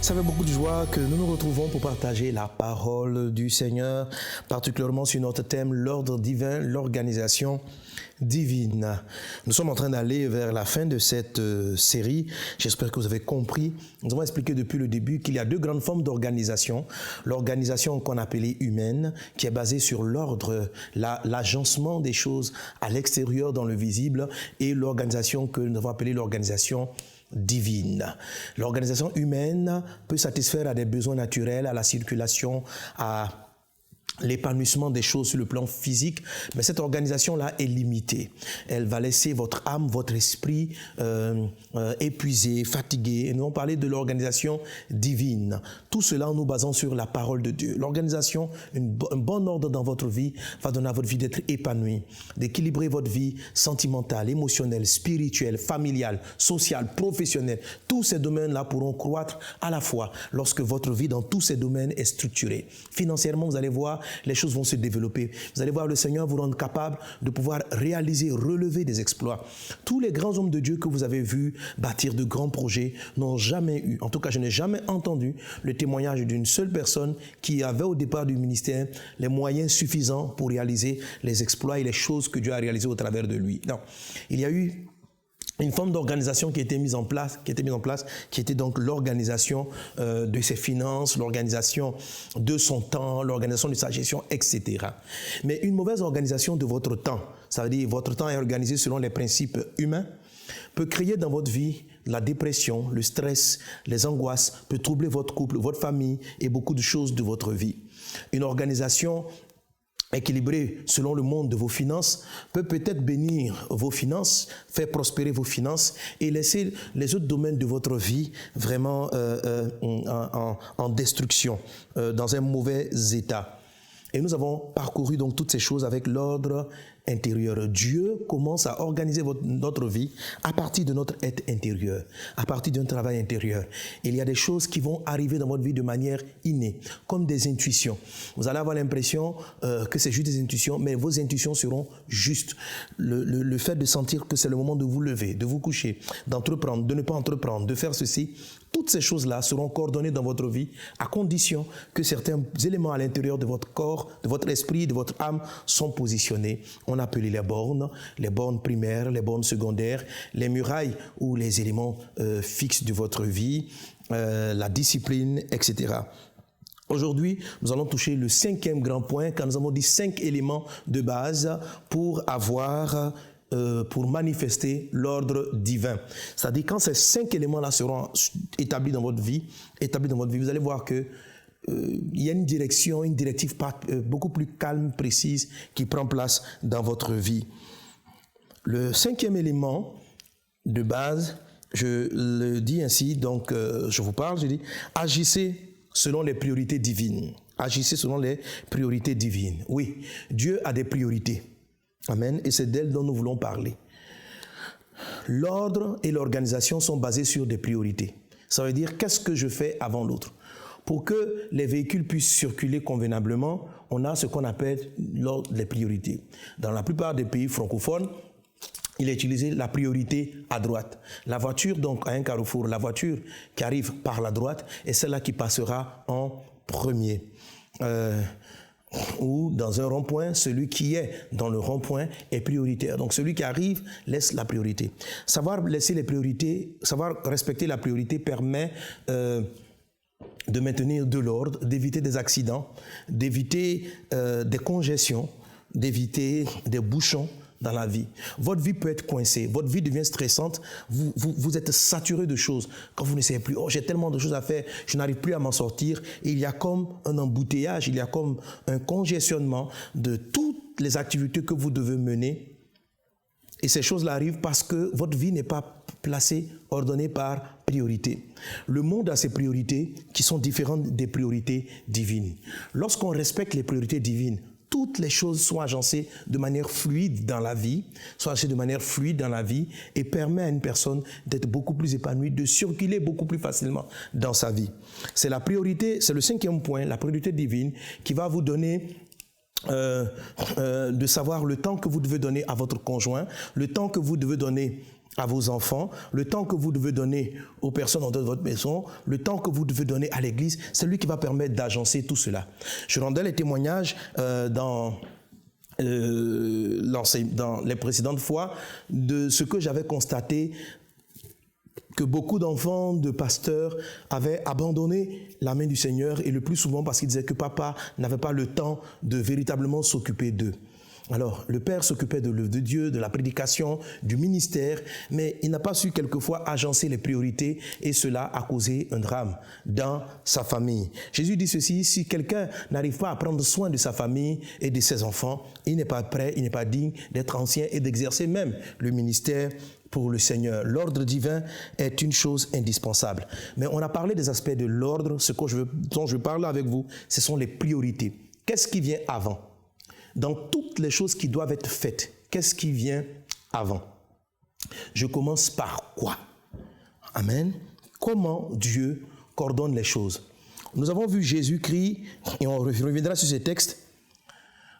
Ça fait beaucoup de joie que nous nous retrouvons pour partager la parole du Seigneur, particulièrement sur notre thème, l'ordre divin, l'organisation divine. Nous sommes en train d'aller vers la fin de cette série. J'espère que vous avez compris. Nous avons expliqué depuis le début qu'il y a deux grandes formes d'organisation. L'organisation qu'on appelait humaine, qui est basée sur l'ordre, l'agencement des choses à l'extérieur dans le visible, et l'organisation que nous avons appelée l'organisation divine. L'organisation humaine peut satisfaire à des besoins naturels, à la circulation, à l'épanouissement des choses sur le plan physique, mais cette organisation-là est limitée. Elle va laisser votre âme, votre esprit épuisé, fatigué. Et nous allons parler de l'organisation divine. Tout cela en nous basant sur la parole de Dieu. L'organisation, un bon ordre dans votre vie va donner à votre vie d'être épanouie, d'équilibrer votre vie sentimentale, émotionnelle, spirituelle, familiale, sociale, professionnelle. Tous ces domaines-là pourront croître à la fois lorsque votre vie dans tous ces domaines est structurée. Financièrement, vous allez voir, les choses vont se développer. Vous allez voir le Seigneur vous rendre capable de pouvoir réaliser, relever des exploits. Tous les grands hommes de Dieu que vous avez vus bâtir de grands projets n'ont jamais eu, en tout cas je n'ai jamais entendu le témoignage d'une seule personne qui avait au départ du ministère les moyens suffisants pour réaliser les exploits et les choses que Dieu a réalisées au travers de lui. Non, il y a eu une forme d'organisation qui était mise en place, qui était donc l'organisation de ses finances, l'organisation de son temps, l'organisation de sa gestion, etc. Mais une mauvaise organisation de votre temps, ça veut dire votre temps est organisé selon les principes humains, peut créer dans votre vie la dépression, le stress, les angoisses, peut troubler votre couple, votre famille et beaucoup de choses de votre vie. Une organisation équilibré selon le monde de vos finances peut peut-être bénir vos finances, faire prospérer vos finances et laisser les autres domaines de votre vie vraiment en destruction, dans un mauvais état. Et nous avons parcouru donc toutes ces choses avec l'ordre intérieur. Dieu commence à organiser notre vie à partir de notre être intérieur, à partir d'un travail intérieur. Il y a des choses qui vont arriver dans votre vie de manière innée, comme des intuitions. Vous allez avoir l'impression que c'est juste des intuitions, mais vos intuitions seront justes. Le fait de sentir que c'est le moment de vous lever, de vous coucher, d'entreprendre, de ne pas entreprendre, de faire ceci, toutes ces choses-là seront coordonnées dans votre vie à condition que certains éléments à l'intérieur de votre corps, de votre esprit, de votre âme sont positionnés. On appelle les bornes primaires, les bornes secondaires, les murailles ou les éléments fixes de votre vie, la discipline, etc. Aujourd'hui, nous allons toucher le 5e grand point, quand nous avons dit 5 éléments de base pour manifester l'ordre divin. C'est-à-dire quand ces 5 éléments-là seront établis dans votre vie, vous allez voir que il y a une directive beaucoup plus calme, précise, qui prend place dans votre vie. Le 5e élément de base, je le dis ainsi, donc je vous parle, je dis, agissez selon les priorités divines. Agissez selon les priorités divines. Oui, Dieu a des priorités. Amen. Et c'est d'elles dont nous voulons parler. L'ordre et l'organisation sont basés sur des priorités. Ça veut dire, qu'est-ce que je fais avant l'autre? Pour que les véhicules puissent circuler convenablement, on a ce qu'on appelle les priorités. Dans la plupart des pays francophones, il est utilisé la priorité à droite. La voiture, donc, à un carrefour, la voiture qui arrive par la droite est celle-là qui passera en premier. Ou dans un rond-point, celui qui est dans le rond-point est prioritaire. Donc celui qui arrive laisse la priorité. Savoir laisser les priorités, savoir respecter la priorité permet de maintenir de l'ordre, d'éviter des accidents, d'éviter des congestions, d'éviter des bouchons dans la vie. Votre vie peut être coincée, votre vie devient stressante, vous êtes saturé de choses. Quand vous ne savez plus, oh j'ai tellement de choses à faire, je n'arrive plus à m'en sortir. Et il y a comme un embouteillage, il y a comme un congestionnement de toutes les activités que vous devez mener. Et ces choses-là arrivent parce que votre vie n'est pas placée, ordonnée par priorité. Le monde a ses priorités qui sont différentes des priorités divines. Lorsqu'on respecte les priorités divines, toutes les choses sont agencées de manière fluide dans la vie, et permet à une personne d'être beaucoup plus épanouie, de circuler beaucoup plus facilement dans sa vie. C'est la priorité, c'est le 5e point, la priorité divine, qui va vous donner de savoir le temps que vous devez donner à votre conjoint, le temps que vous devez donner à vos enfants, le temps que vous devez donner aux personnes en dehors de votre maison, le temps que vous devez donner à l'église, c'est lui qui va permettre d'agencer tout cela. Je rendais les témoignages dans les précédentes fois de ce que j'avais constaté, que beaucoup d'enfants de pasteurs avaient abandonné la main du Seigneur, et le plus souvent parce qu'ils disaient que papa n'avait pas le temps de véritablement s'occuper d'eux. Alors, le père s'occupait de l'œuvre de Dieu, de la prédication, du ministère, mais il n'a pas su quelquefois agencer les priorités, et cela a causé un drame dans sa famille. Jésus dit ceci: si quelqu'un n'arrive pas à prendre soin de sa famille et de ses enfants, il n'est pas prêt, il n'est pas digne d'être ancien et d'exercer même le ministère pour le Seigneur. L'ordre divin est une chose indispensable. Mais on a parlé des aspects de l'ordre. Dont je parle avec vous, ce sont les priorités. Qu'est-ce qui vient avant? Dans toutes les choses qui doivent être faites, qu'est-ce qui vient avant? Je commence par quoi? Amen. Comment Dieu coordonne les choses? Nous avons vu Jésus-Christ, et on reviendra sur ces textes,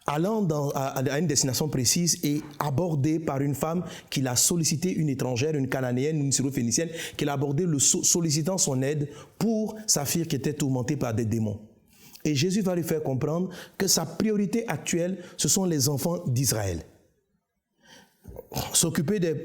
allant à une destination précise et abordé par une femme qu'il a sollicité, une étrangère, une cananéenne, une syro-phénicienne, qu'il a abordé sollicitant son aide pour sa fille qui était tourmentée par des démons. Et Jésus va lui faire comprendre que sa priorité actuelle, ce sont les enfants d'Israël. S'occuper des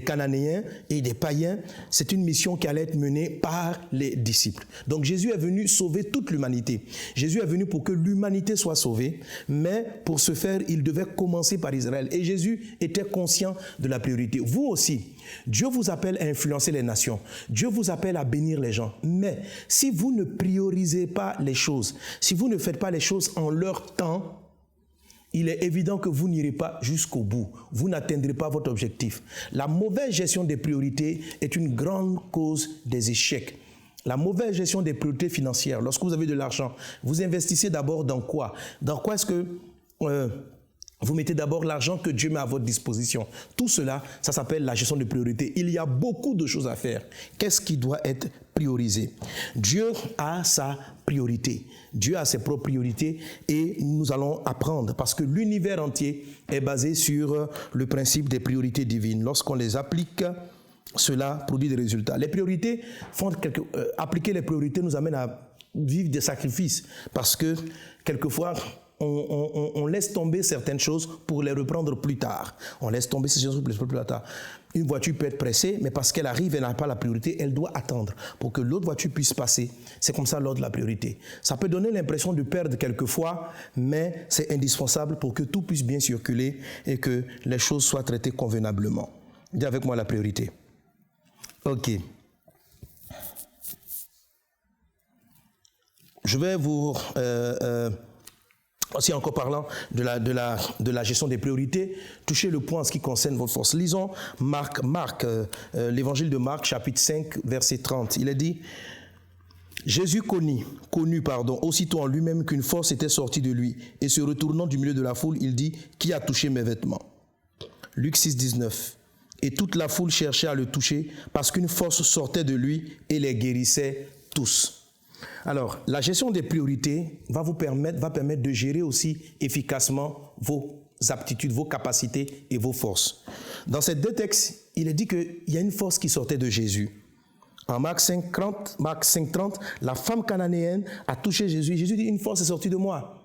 Cananéens et des païens, c'est une mission qui allait être menée par les disciples. Donc Jésus est venu sauver toute l'humanité. Jésus est venu pour que l'humanité soit sauvée, mais pour ce faire, il devait commencer par Israël. Et Jésus était conscient de la priorité. Vous aussi, Dieu vous appelle à influencer les nations. Dieu vous appelle à bénir les gens. Mais si vous ne priorisez pas les choses, si vous ne faites pas les choses en leur temps, il est évident que vous n'irez pas jusqu'au bout. Vous n'atteindrez pas votre objectif. La mauvaise gestion des priorités est une grande cause des échecs. La mauvaise gestion des priorités financières, lorsque vous avez de l'argent, vous investissez d'abord dans quoi? Dans quoi est-ce que vous mettez d'abord l'argent que Dieu met à votre disposition? Tout cela, ça s'appelle la gestion de priorités. Il y a beaucoup de choses à faire. Qu'est-ce qui doit être priorisé? Dieu a sa priorité. Dieu a ses propres priorités et nous allons apprendre parce que l'univers entier est basé sur le principe des priorités divines. Lorsqu'on les applique, cela produit des résultats. Les priorités appliquer les priorités nous amène à vivre des sacrifices parce que quelquefois on laisse tomber certaines choses pour les reprendre plus tard. On laisse tomber ces choses pour les reprendre plus tard. Une voiture peut être pressée, mais parce qu'elle arrive, elle n'a pas la priorité, elle doit attendre pour que l'autre voiture puisse passer. C'est comme ça l'ordre de la priorité. Ça peut donner l'impression de perdre quelquefois, mais c'est indispensable pour que tout puisse bien circuler et que les choses soient traitées convenablement. Dis avec moi la priorité. Ok. Je vais vous... aussi encore parlant de la gestion des priorités, toucher le point en ce qui concerne votre force. Lisons l'évangile de Marc, chapitre 5, verset 30. Il est dit, Jésus connut aussitôt en lui-même qu'une force était sortie de lui, et se retournant du milieu de la foule, il dit, qui a touché mes vêtements? Luc 6, 19. Et toute la foule cherchait à le toucher, parce qu'une force sortait de lui et les guérissait tous. Alors, la gestion des priorités va permettre de gérer aussi efficacement vos aptitudes, vos capacités et vos forces. Dans ces deux textes, il est dit qu'il y a une force qui sortait de Jésus. En Marc 5:30, la femme cananéenne a touché Jésus. Jésus dit, une force est sortie de moi.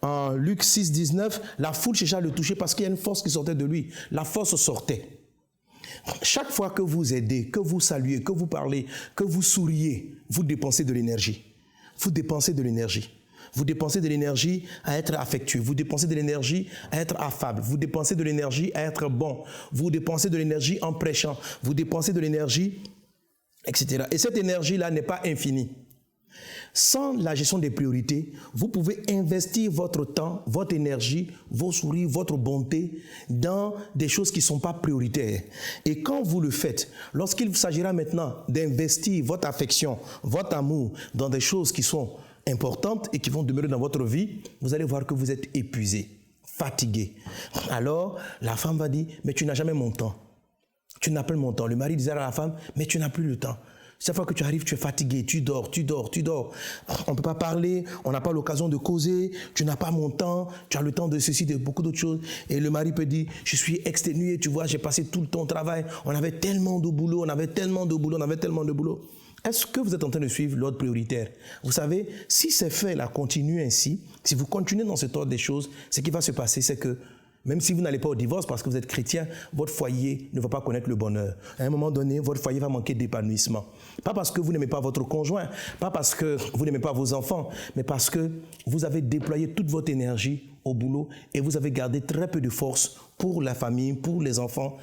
En Luc 6:19, la foule cherchait à le toucher parce qu'il y a une force qui sortait de lui. La force sortait. Chaque fois que vous aidez, que vous saluez, que vous parlez, que vous souriez, vous dépensez de l'énergie. Vous dépensez de l'énergie. Vous dépensez de l'énergie à être affectueux. Vous dépensez de l'énergie à être affable. Vous dépensez de l'énergie à être bon. Vous dépensez de l'énergie en prêchant. Vous dépensez de l'énergie, etc. Et cette énergie-là n'est pas infinie. Sans la gestion des priorités, vous pouvez investir votre temps, votre énergie, vos sourires, votre bonté dans des choses qui ne sont pas prioritaires. Et quand vous le faites, lorsqu'il s'agira maintenant d'investir votre affection, votre amour dans des choses qui sont importantes et qui vont demeurer dans votre vie, vous allez voir que vous êtes épuisé, fatigué. Alors, la femme va dire, mais tu n'as jamais mon temps. Tu n'as plus mon temps. Le mari disait à la femme, mais tu n'as plus le temps. Chaque fois que tu arrives, tu es fatigué, tu dors. On ne peut pas parler, on n'a pas l'occasion de causer, tu n'as pas mon temps, tu as le temps de ceci, de beaucoup d'autres choses. Et le mari peut dire, je suis exténué, tu vois, j'ai passé tout le temps au travail, on avait tellement de boulot. Est-ce que vous êtes en train de suivre l'ordre prioritaire? Vous savez, si ces faits-là continuent ainsi, si vous continuez dans cet ordre des choses, ce qui va se passer, c'est que même si vous n'allez pas au divorce parce que vous êtes chrétien, votre foyer ne va pas connaître le bonheur. À un moment donné, votre foyer va manquer d'épanouissement. Pas parce que vous n'aimez pas votre conjoint, pas parce que vous n'aimez pas vos enfants, mais parce que vous avez déployé toute votre énergie au boulot et vous avez gardé très peu de force pour la famille, pour les enfants.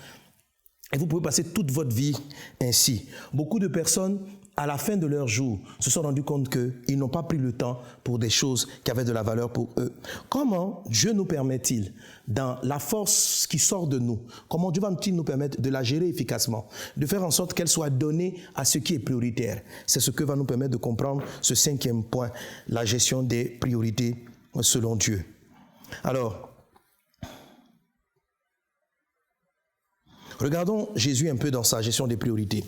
Et vous pouvez passer toute votre vie ainsi. Beaucoup de personnes, à la fin de leur jour, se sont rendus compte qu'ils n'ont pas pris le temps pour des choses qui avaient de la valeur pour eux. Comment Dieu nous permet-il, dans la force qui sort de nous, comment Dieu va-t-il nous permettre de la gérer efficacement, de faire en sorte qu'elle soit donnée à ce qui est prioritaire? C'est ce que va nous permettre de comprendre ce 5e point, la gestion des priorités selon Dieu. Alors, regardons Jésus un peu dans sa gestion des priorités.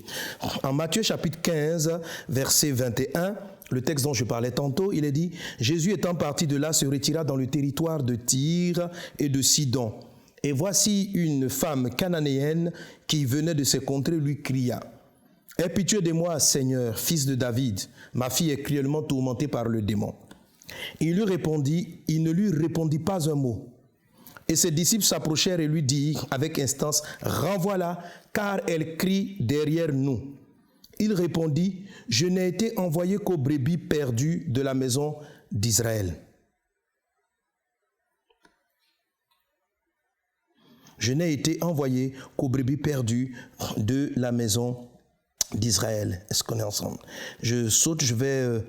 En Matthieu chapitre 15, verset 21, le texte dont je parlais tantôt, il est dit « Jésus étant parti de là se retira dans le territoire de Tyr et de Sidon. Et voici une femme cananéenne qui venait de ces contrées lui cria « Aie pitié de moi, Seigneur, fils de David, ma fille est cruellement tourmentée par le démon. » Il ne lui répondit pas un mot. Et ses disciples s'approchèrent et lui dirent avec instance, « Renvoie-la, car elle crie derrière nous. » Il répondit, « Je n'ai été envoyé qu'aux brebis perdues de la maison d'Israël. » Je n'ai été envoyé qu'aux brebis perdues de la maison d'Israël. Est-ce qu'on est ensemble? Je saute, je vais...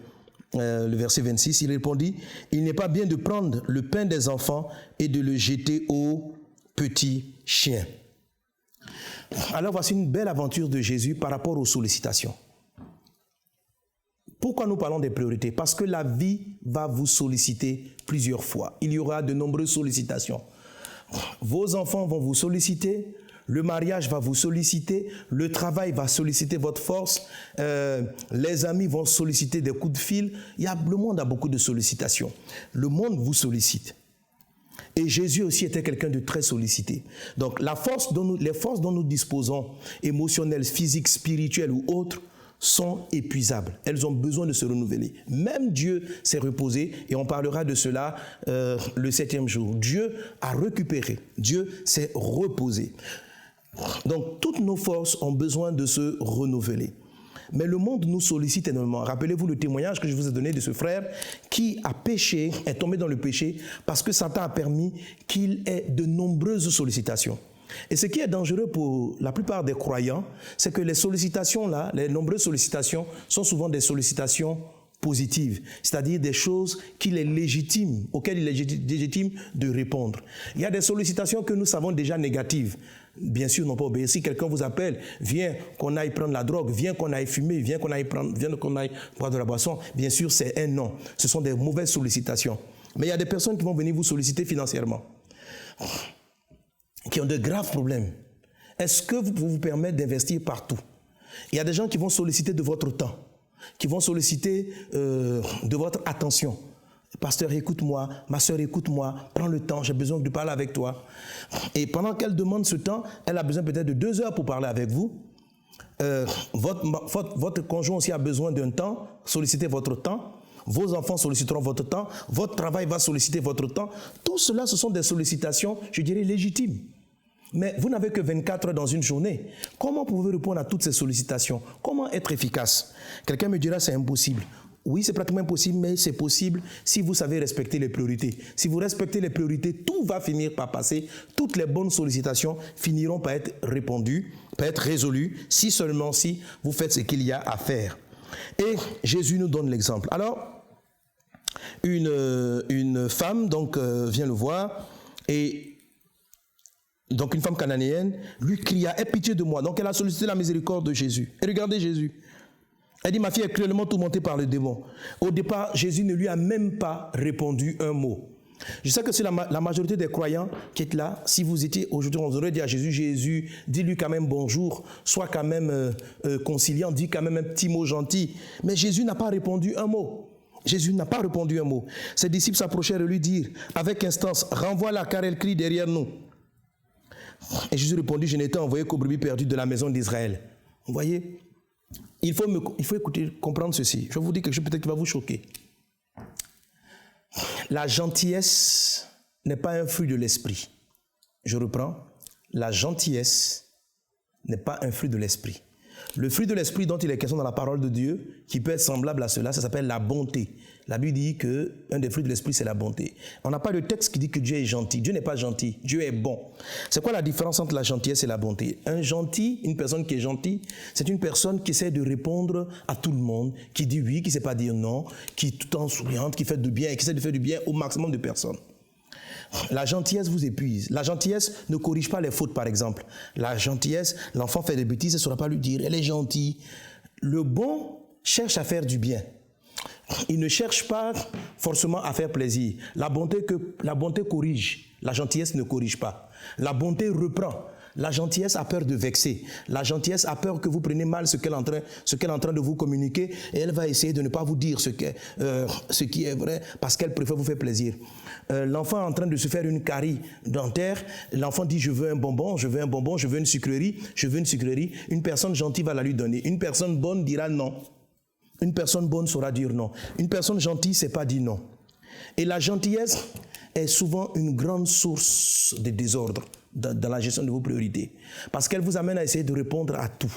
le verset 26, il répondit, « Il n'est pas bien de prendre le pain des enfants et de le jeter aux petits chiens. » Alors voici une belle aventure de Jésus par rapport aux sollicitations. Pourquoi nous parlons des priorités? Parce que la vie va vous solliciter plusieurs fois. Il y aura de nombreuses sollicitations. Vos enfants vont vous solliciter, le mariage va vous solliciter, le travail va solliciter votre force, les amis vont solliciter des coups de fil. Le monde a beaucoup de sollicitations. Le monde vous sollicite. Et Jésus aussi était quelqu'un de très sollicité. Donc les forces dont nous disposons, émotionnelles, physiques, spirituelles ou autres, sont épuisables. Elles ont besoin de se renouveler. Même Dieu s'est reposé, et on parlera de cela le 7e jour. Dieu a récupéré. Dieu s'est reposé. Donc, toutes nos forces ont besoin de se renouveler. Mais le monde nous sollicite énormément. Rappelez-vous le témoignage que je vous ai donné de ce frère qui a péché, est tombé dans le péché parce que Satan a permis qu'il ait de nombreuses sollicitations. Et ce qui est dangereux pour la plupart des croyants, c'est que les sollicitations là, les nombreuses sollicitations, sont souvent des sollicitations positives, c'est-à-dire des choses qu'il est légitime, auxquelles il est légitime de répondre. Il y a des sollicitations que nous savons déjà négatives. Bien sûr, non pas obéir. Si quelqu'un vous appelle, viens qu'on aille prendre la drogue, viens qu'on aille fumer, viens qu'on aille boire de la boisson, bien sûr, c'est un non. Ce sont des mauvaises sollicitations. Mais il y a des personnes qui vont venir vous solliciter financièrement, qui ont de graves problèmes. Est-ce que vous pouvez vous permettre d'investir partout? Il y a des gens qui vont solliciter de votre temps, qui vont solliciter de votre attention. Pasteur, écoute-moi, ma soeur, écoute-moi, prends le temps, j'ai besoin de parler avec toi. Et pendant qu'elle demande ce temps, elle a besoin peut-être de 2 heures pour parler avec vous. Votre conjoint aussi a besoin d'un temps, sollicitez votre temps. Vos enfants solliciteront votre temps, votre travail va solliciter votre temps. Tout cela, ce sont des sollicitations, je dirais, légitimes. Mais vous n'avez que 24 heures dans une journée. Comment pouvez-vous répondre à toutes ces sollicitations? Comment être efficace? Quelqu'un me dira, c'est impossible. Oui, c'est pratiquement impossible, mais c'est possible si vous savez respecter les priorités. Si vous respectez les priorités, tout va finir par passer. Toutes les bonnes sollicitations finiront par être répondues, par être résolues, si seulement si vous faites ce qu'il y a à faire. Et Jésus nous donne l'exemple. Alors, une femme donc vient le voir et donc une femme cananéenne lui cria « Aie pitié de moi ». Donc elle a sollicité la miséricorde de Jésus. Et regardez Jésus. Elle dit « Ma fille est cruellement tourmentée par le démon ». Au départ, Jésus ne lui a même pas répondu un mot. Je sais que c'est la majorité des croyants qui est là. Si vous étiez aujourd'hui, on aurait dit à Jésus, Jésus, dis-lui quand même bonjour, sois quand même conciliant, dis quand même un petit mot gentil. Mais Jésus n'a pas répondu un mot. Jésus n'a pas répondu un mot. Ses disciples s'approchèrent de lui dire, avec instance, renvoie-la car elle crie derrière nous. Et Jésus répondit, je n'étais envoyé qu'aux brebis perdues de la maison d'Israël. Vous voyez, il faut écouter, comprendre ceci. Je vais vous dire quelque chose peut-être qui va vous choquer. La gentillesse n'est pas un fruit de l'esprit. Je reprends. La gentillesse n'est pas un fruit de l'esprit. Le fruit de l'esprit dont il est question dans la parole de Dieu, qui peut être semblable à cela, ça s'appelle la bonté. La Bible dit qu'un des fruits de l'esprit, c'est la bonté. On n'a pas de texte qui dit que Dieu est gentil. Dieu n'est pas gentil. Dieu est bon. C'est quoi la différence entre la gentillesse et la bonté? Un gentil, une personne qui est gentille, c'est une personne qui essaie de répondre à tout le monde, qui dit oui, qui ne sait pas dire non, qui est tout le temps souriante, qui fait du bien et qui essaie de faire du bien au maximum de personnes. La gentillesse vous épuise. La gentillesse ne corrige pas les fautes, par exemple. La gentillesse, l'enfant fait des bêtises, il ne saura pas lui dire, elle est gentille. Le bon cherche à faire du bien. Il ne cherche pas forcément à faire plaisir. La bonté corrige, la gentillesse ne corrige pas. La bonté reprend. La gentillesse a peur de vexer. La gentillesse a peur que vous preniez mal ce qu'elle est en train de vous communiquer et elle va essayer de ne pas vous dire ce qui est vrai parce qu'elle préfère vous faire plaisir. L'enfant est en train de se faire une carie dentaire. L'enfant dit je veux un bonbon, je veux un bonbon, je veux une sucrerie, je veux une sucrerie. Une personne gentille va la lui donner. Une personne bonne dira non. Une personne bonne saura dire non. Une personne gentille ne sait pas dire non. Et la gentillesse est souvent une grande source de désordre dans la gestion de vos priorités. Parce qu'elle vous amène à essayer de répondre à tout.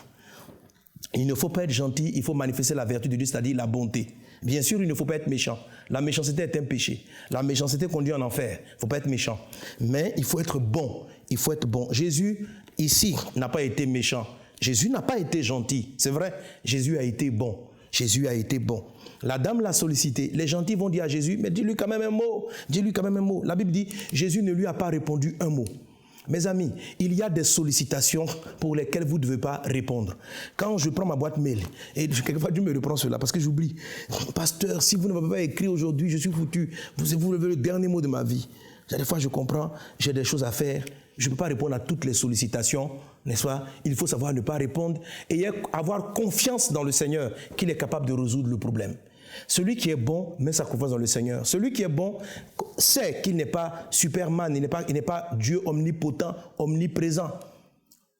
Il ne faut pas être gentil, il faut manifester la vertu de Dieu, c'est-à-dire la bonté. Bien sûr, il ne faut pas être méchant. La méchanceté est un péché. La méchanceté conduit en enfer. Il ne faut pas être méchant. Mais il faut être bon. Il faut être bon. Jésus, ici, n'a pas été méchant. Jésus n'a pas été gentil. C'est vrai, Jésus a été bon. Jésus a été bon. La dame l'a sollicité. Les gentils vont dire à Jésus, mais dis-lui quand même un mot. Dis-lui quand même un mot. La Bible dit, Jésus ne lui a pas répondu un mot. Mes amis, il y a des sollicitations pour lesquelles vous ne devez pas répondre. Quand je prends ma boîte mail, et quelquefois Dieu me reprend cela parce que j'oublie. Pasteur, si vous ne m'avez pas écrit aujourd'hui, je suis foutu. Vous levez le dernier mot de ma vie. Des fois, je comprends, j'ai des choses à faire. Je ne peux pas répondre à toutes les sollicitations, n'est-ce pas? Il faut savoir ne pas répondre et avoir confiance dans le Seigneur qu'il est capable de résoudre le problème. Celui qui est bon met sa confiance dans le Seigneur. Celui qui est bon sait qu'il n'est pas Superman, il n'est pas Dieu omnipotent, omniprésent.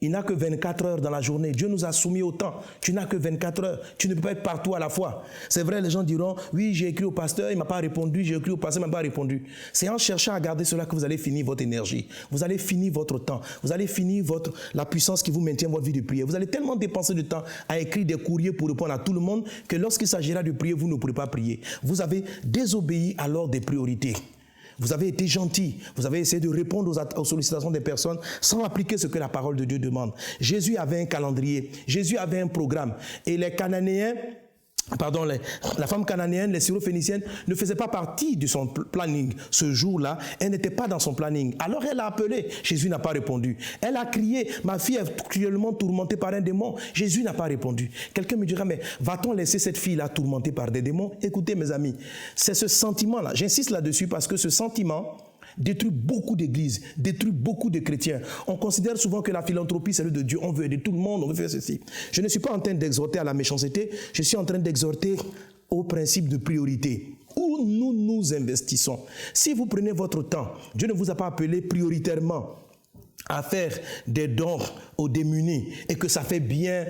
Il n'a que 24 heures dans la journée. Dieu nous a soumis au temps. Tu n'as que 24 heures. Tu ne peux pas être partout à la fois. C'est vrai, les gens diront, oui, j'ai écrit au pasteur, il ne m'a pas répondu, j'ai écrit au pasteur, il ne m'a pas répondu. C'est en cherchant à garder cela que vous allez finir votre énergie. Vous allez finir votre temps. Vous allez finir la puissance qui vous maintient votre vie de prière. Vous allez tellement dépenser de temps à écrire des courriers pour répondre à tout le monde que lorsqu'il s'agira de prier, vous ne pourrez pas prier. Vous avez désobéi à l'ordre des priorités. Vous avez été gentil, vous avez essayé de répondre aux sollicitations des personnes sans appliquer ce que la parole de Dieu demande. Jésus avait un calendrier, Jésus avait un programme. Et les Cananéens, la femme cananéenne, les syrophéniciennes, ne faisaient pas partie de son planning. Ce jour-là, elle n'était pas dans son planning. Alors elle a appelé, Jésus n'a pas répondu. Elle a crié, ma fille est cruellement tourmentée par un démon. Jésus n'a pas répondu. Quelqu'un me dira, mais va-t-on laisser cette fille-là tourmentée par des démons? Écoutez mes amis, c'est ce sentiment-là, j'insiste là-dessus parce que ce sentiment détruit beaucoup d'églises, détruit beaucoup de chrétiens. On considère souvent que la philanthropie, c'est le de Dieu. On veut aider tout le monde, on veut faire ceci. Je ne suis pas en train d'exhorter à la méchanceté, je suis en train d'exhorter au principe de priorité. Où nous nous investissons. Si vous prenez votre temps, Dieu ne vous a pas appelé prioritairement à faire des dons aux démunis et que ça fait bien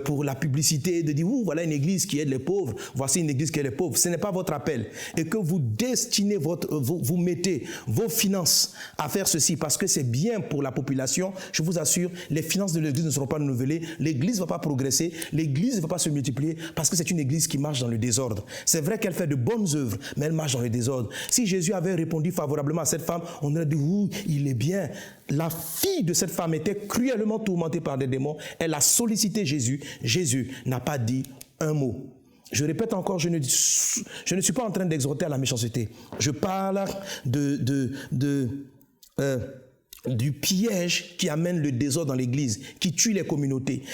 pour la publicité de dire voilà une église qui aide les pauvres, voici une église qui aide les pauvres. Ce n'est pas votre appel et que vous destinez vous mettez vos finances à faire ceci parce que c'est bien pour la population. Je vous assure, les finances de l'église ne seront pas renouvelées, l'église ne va pas progresser, l'église ne va pas se multiplier parce que c'est une église qui marche dans le désordre. C'est vrai qu'elle fait de bonnes œuvres, mais elle marche dans le désordre. Si Jésus avait répondu favorablement à cette femme, on aurait dit oui, il est bien. La fille de cette femme était cruellement tourmentée par des démons. Elle a sollicité Jésus. Jésus n'a pas dit un mot. Je répète encore, je ne suis pas en train d'exhorter à la méchanceté. Je parle du piège qui amène le désordre dans l'église, qui tue les communautés.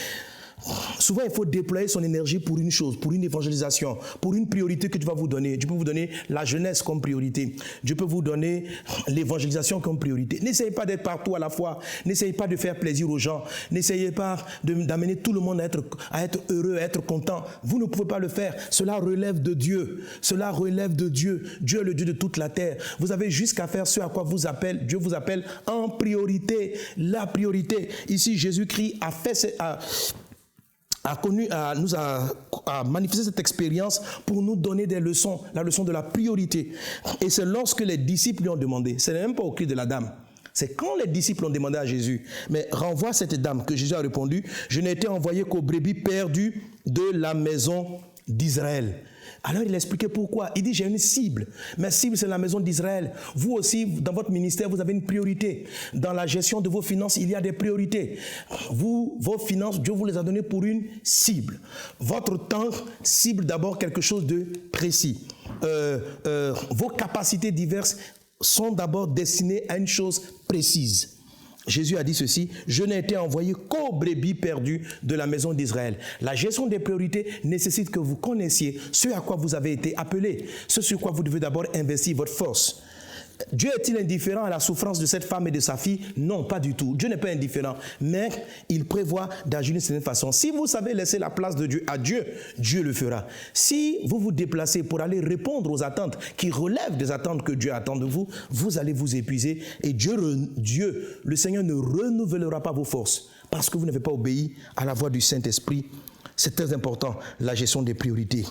Souvent, il faut déployer son énergie pour une chose, pour une évangélisation, pour une priorité que Dieu va vous donner. Dieu peut vous donner la jeunesse comme priorité. Dieu peut vous donner l'évangélisation comme priorité. N'essayez pas d'être partout à la fois. N'essayez pas de faire plaisir aux gens. N'essayez pas d'amener tout le monde à être heureux, à être content. Vous ne pouvez pas le faire. Cela relève de Dieu. Cela relève de Dieu. Dieu est le Dieu de toute la terre. Vous avez jusqu'à faire ce à quoi Dieu vous appelle en priorité. La priorité. Ici, Jésus-Christ a manifesté cette expérience pour nous donner des leçons, la leçon de la priorité. Et c'est lorsque les disciples lui ont demandé, ce n'est même pas au cri de la dame, c'est quand les disciples ont demandé à Jésus, mais renvoie cette dame, que Jésus a répondu, je n'ai été envoyé qu'aux brebis perdues de la maison d'Israël. Alors il expliquait pourquoi. Il dit, j'ai une cible. Ma cible, c'est la maison d'Israël. Vous aussi, dans votre ministère, vous avez une priorité. Dans la gestion de vos finances, il y a des priorités. Vos finances, Dieu vous les a données pour une cible. Votre temps cible d'abord quelque chose de précis. Vos capacités diverses sont d'abord destinées à une chose précise. Jésus a dit ceci, je n'ai été envoyé qu'aux brebis perdues de la maison d'Israël. La gestion des priorités nécessite que vous connaissiez ce à quoi vous avez été appelé, ce sur quoi vous devez d'abord investir votre force. Dieu est-il indifférent à la souffrance de cette femme et de sa fille? Non, pas du tout. Dieu n'est pas indifférent, mais il prévoit d'agir d'une certaine façon. Si vous savez laisser la place de Dieu à Dieu, Dieu le fera. Si vous vous déplacez pour aller répondre aux attentes qui relèvent des attentes que Dieu attend de vous, vous allez vous épuiser et Dieu, le Seigneur ne renouvellera pas vos forces parce que vous n'avez pas obéi à la voix du Saint-Esprit. C'est très important, la gestion des priorités.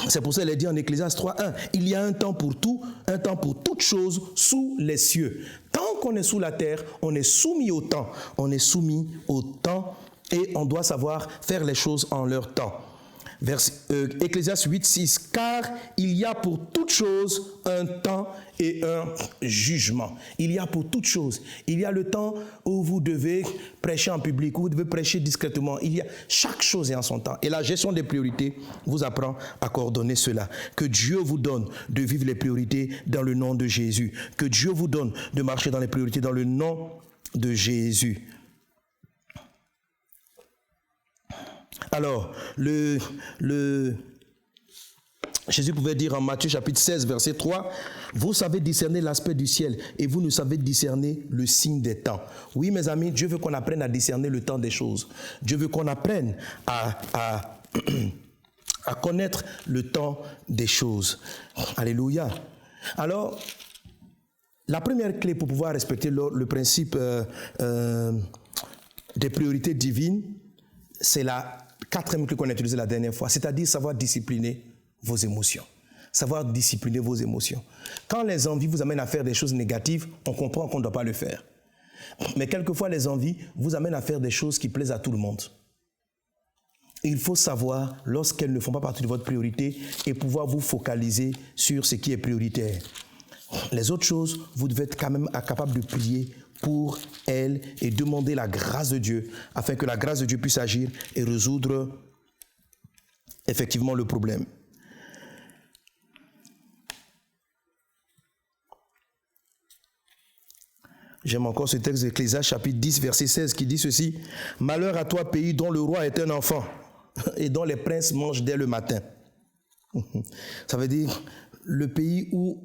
C'est pour ça qu'il est dit en Ecclésiaste 3:1, il y a un temps pour tout, un temps pour toutes choses sous les cieux. Tant qu'on est sous la terre, on est soumis au temps. On est soumis au temps et on doit savoir faire les choses en leur temps. Ecclésiaste 8:6, car il y a pour toutes choses un temps et un jugement. Il y a pour toutes choses. Il y a le temps où vous devez prêcher en public, où vous devez prêcher discrètement. Chaque chose est en son temps. Et la gestion des priorités vous apprend à coordonner cela. Que Dieu vous donne de vivre les priorités dans le nom de Jésus. Que Dieu vous donne de marcher dans les priorités dans le nom de Jésus. Alors, Jésus pouvait dire en Matthieu chapitre 16, verset 3, « Vous savez discerner l'aspect du ciel et vous ne savez discerner le signe des temps. » Oui, mes amis, Dieu veut qu'on apprenne à discerner le temps des choses. Dieu veut qu'on apprenne à connaître le temps des choses. Alléluia. Alors, la première clé pour pouvoir respecter le principe des priorités divines, c'est la quatrième clé qu'on a utilisée la dernière fois, c'est-à-dire savoir discipliner vos émotions. Savoir discipliner vos émotions. Quand les envies vous amènent à faire des choses négatives, on comprend qu'on ne doit pas le faire. Mais quelquefois, les envies vous amènent à faire des choses qui plaisent à tout le monde. Il faut savoir, lorsqu'elles ne font pas partie de votre priorité, et pouvoir vous focaliser sur ce qui est prioritaire. Les autres choses, vous devez être quand même capable de prier pour elles et demander la grâce de Dieu, afin que la grâce de Dieu puisse agir et résoudre effectivement le problème. J'aime encore ce texte d'Ecclésiaste chapitre 10, verset 16 qui dit ceci, « Malheur à toi, pays dont le roi est un enfant et dont les princes mangent dès le matin. » Ça veut dire le pays où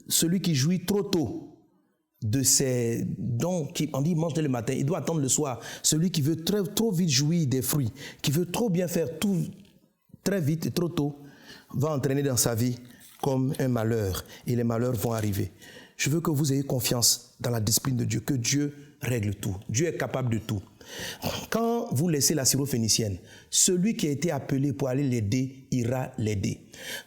celui qui jouit trop tôt de ses dons, on dit mange dès le matin, il doit attendre le soir. Celui qui veut trop vite jouir des fruits, qui veut trop bien faire tout très vite et trop tôt, va entraîner dans sa vie comme un malheur et les malheurs vont arriver. Je veux que vous ayez confiance dans la discipline de Dieu, que Dieu règle tout. Dieu est capable de tout. Quand vous laissez la syrophénicienne, celui qui a été appelé pour aller l'aider, ira l'aider.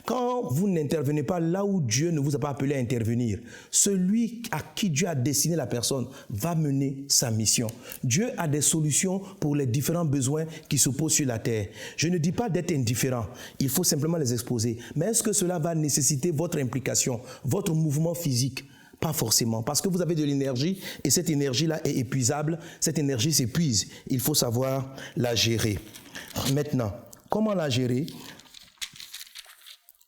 Quand vous n'intervenez pas là où Dieu ne vous a pas appelé à intervenir, celui à qui Dieu a destiné la personne va mener sa mission. Dieu a des solutions pour les différents besoins qui se posent sur la terre. Je ne dis pas d'être indifférent, il faut simplement les exposer. Mais est-ce que cela va nécessiter votre implication, votre mouvement physique ? Pas forcément, parce que vous avez de l'énergie et cette énergie-là est épuisable, cette énergie s'épuise, il faut savoir la gérer. Maintenant, comment la gérer?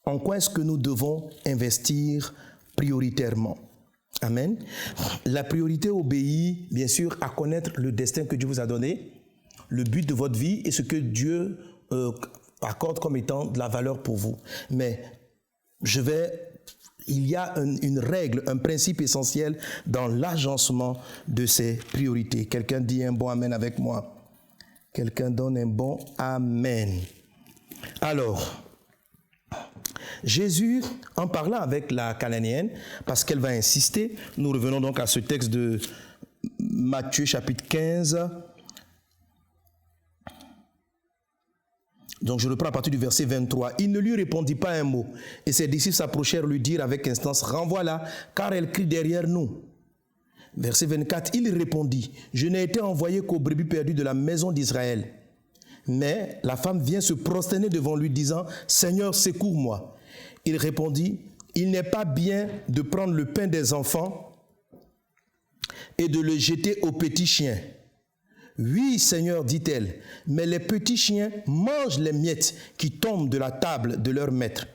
En quoi est-ce que nous devons investir prioritairement? Amen. La priorité obéit, bien sûr, à connaître le destin que Dieu vous a donné. le but de votre vie et ce que Dieu accorde comme étant de la valeur pour vous. Mais il y a une règle, un principe essentiel dans l'agencement de ces priorités. Quelqu'un dit un bon amen avec moi. Quelqu'un donne un bon amen. Alors, Jésus, en parlant avec la Cananéenne, parce qu'elle va insister, nous revenons donc à ce texte de Matthieu chapitre 15. Donc je reprends à partir du verset 23. Il ne lui répondit pas un mot, et ses disciples s'approchèrent lui dire avec instance, renvoie-la, car elle crie derrière nous. Verset 24, il répondit, je n'ai été envoyé qu'aux brebis perdues de la maison d'Israël. Mais la femme vient se prosterner devant lui, disant, Seigneur, secours-moi. Il répondit, il n'est pas bien de prendre le pain des enfants et de le jeter aux petits chiens. Oui, Seigneur, dit-elle, mais les petits chiens mangent les miettes qui tombent de la table de leur maître.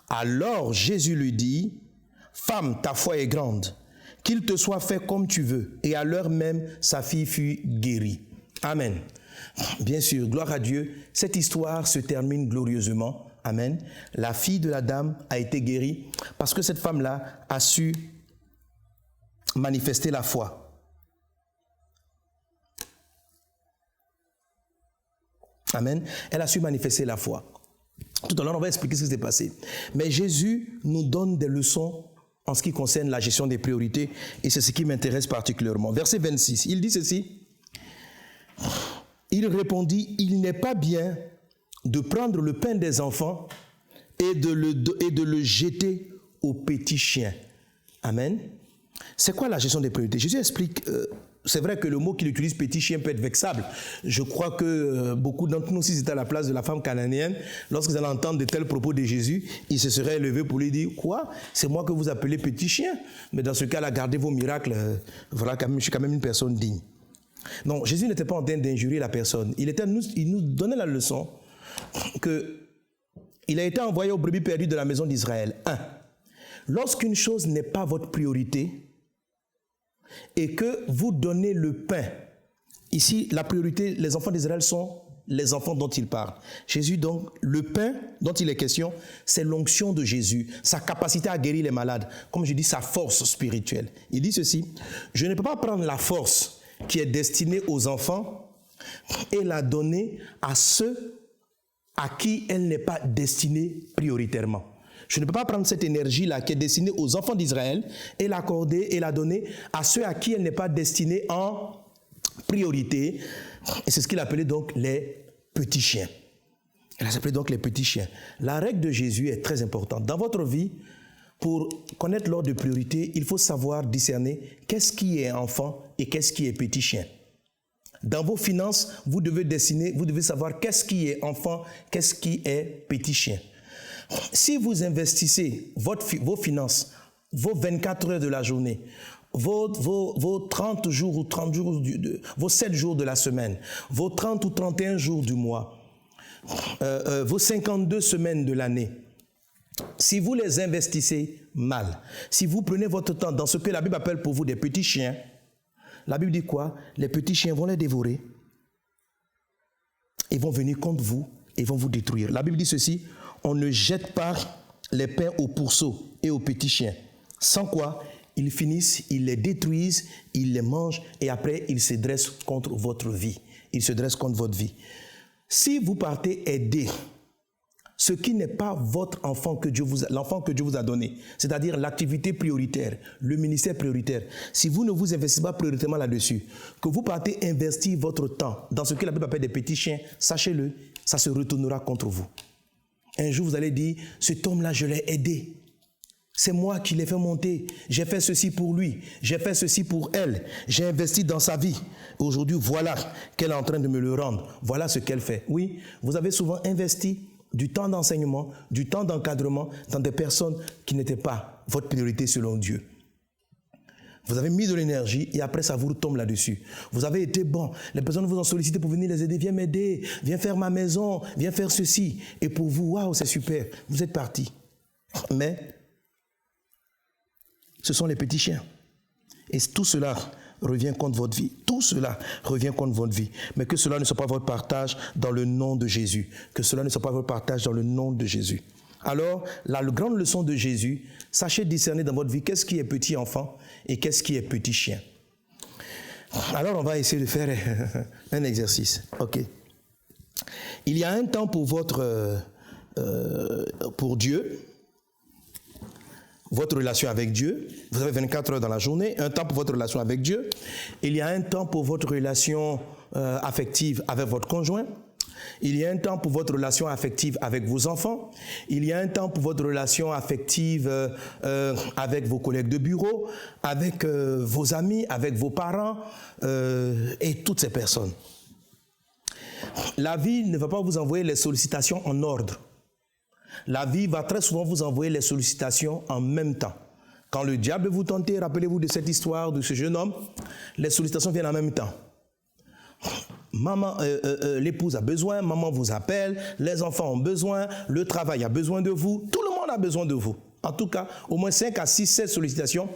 Alors Jésus lui dit, femme, ta foi est grande, qu'il te soit fait comme tu veux. Et à l'heure même, sa fille fut guérie. Amen. Bien sûr, gloire à Dieu, cette histoire se termine glorieusement. Amen. La fille de la dame a été guérie parce que cette femme-là a su manifester la foi. Amen. Elle a su manifester la foi. Tout à l'heure, on va expliquer ce qui s'est passé. Mais Jésus nous donne des leçons en ce qui concerne la gestion des priorités et c'est ce qui m'intéresse particulièrement. Verset 26, il dit ceci. Il répondit, il n'est pas bien de prendre le pain des enfants et de le jeter aux petits chiens. Amen. C'est quoi la gestion des priorités? Jésus explique, c'est vrai que le mot qu'il utilise, petit chien, peut être vexable. Je crois que beaucoup d'entre nous, si c'était à la place de la femme cananéenne, lorsqu'ils allaient entendre de tels propos de Jésus, ils se seraient élevés pour lui dire, quoi? C'est moi que vous appelez petit chien? Mais dans ce cas-là, gardez vos miracles. Voilà, je suis quand même une personne digne. Non, Jésus n'était pas en train d'injurier la personne. Il nous donnait la leçon qu'il a été envoyé aux brebis perdues de la maison d'Israël. 1. Lorsqu'une chose n'est pas votre priorité et que vous donnez le pain, ici la priorité, les enfants d'Israël sont les enfants dont il parle. Jésus donc, le pain dont il est question, c'est l'onction de Jésus, sa capacité à guérir les malades, comme je dis, sa force spirituelle. Il dit ceci, je ne peux pas prendre la force qui est destinée aux enfants et la donner à ceux à qui elle n'est pas destinée prioritairement. Je ne peux pas prendre cette énergie-là qui est destinée aux enfants d'Israël et l'accorder et la donner à ceux à qui elle n'est pas destinée en priorité. Et c'est ce qu'il appelait donc les petits chiens. Elle s'appelait donc les petits chiens. La règle de Jésus est très importante. Dans votre vie, pour connaître l'ordre de priorité, il faut savoir discerner qu'est-ce qui est enfant et qu'est-ce qui est petit chien. Dans vos finances, vous devez savoir qu'est-ce qui est enfant, qu'est-ce qui est petit chien. Si vous investissez vos finances, vos 24 heures de la journée, vos 30 jours ou 30 jours, vos 7 jours de la semaine, vos 30 ou 31 jours du mois, vos 52 semaines de l'année, si vous les investissez mal, si vous prenez votre temps dans ce que la Bible appelle pour vous des petits chiens, la Bible dit quoi? Les petits chiens vont les dévorer, ils vont venir contre vous et vont vous détruire. La Bible dit ceci, on ne jette pas les pains aux pourceaux et aux petits chiens. Sans quoi, ils finissent, ils les détruisent, ils les mangent et après, ils se dressent contre votre vie. Ils se dressent contre votre vie. Si vous partez aider ce qui n'est pas votre enfant l'enfant que Dieu vous a donné, c'est-à-dire l'activité prioritaire, le ministère prioritaire, si vous ne vous investissez pas prioritairement là-dessus, que vous partez investir votre temps dans ce que la Bible appelle des petits chiens, sachez-le, ça se retournera contre vous. Un jour, vous allez dire, cet homme-là, je l'ai aidé. C'est moi qui l'ai fait monter. J'ai fait ceci pour lui. J'ai fait ceci pour elle. J'ai investi dans sa vie. Aujourd'hui, voilà qu'elle est en train de me le rendre. Voilà ce qu'elle fait. Oui, vous avez souvent investi du temps d'enseignement, du temps d'encadrement dans des personnes qui n'étaient pas votre priorité selon Dieu. Vous avez mis de l'énergie et après ça vous retombe là-dessus. Vous avez été bon. Les personnes vous ont sollicité pour venir les aider. Viens m'aider, viens faire ma maison, viens faire ceci. Et pour vous, waouh, c'est super. Vous êtes partis. Mais ce sont les petits chiens. Et tout cela revient contre votre vie. Tout cela revient contre votre vie. Mais que cela ne soit pas votre partage dans le nom de Jésus. Que cela ne soit pas votre partage dans le nom de Jésus. Alors, la grande leçon de Jésus, sachez discerner dans votre vie qu'est-ce qui est petit enfant et qu'est-ce qui est petit chien. Alors, on va essayer de faire un exercice. OK. Il y a un temps pour pour Dieu, votre relation avec Dieu. Vous avez 24 heures dans la journée, un temps pour votre relation avec Dieu. Il y a un temps pour votre relation affective avec votre conjoint. Il y a un temps pour votre relation affective avec vos enfants. Il y a un temps pour votre relation affective avec vos collègues de bureau, avec vos amis, avec vos parents et toutes ces personnes. La vie ne va pas vous envoyer les sollicitations en ordre. La vie va très souvent vous envoyer les sollicitations en même temps. Quand le diable vous tente, rappelez-vous de cette histoire de ce jeune homme, les sollicitations viennent en même temps. Maman, l'épouse a besoin, maman vous appelle, les enfants ont besoin, le travail a besoin de vous, tout le monde a besoin de vous. En tout cas, au moins 5 à 6, 7 sollicitations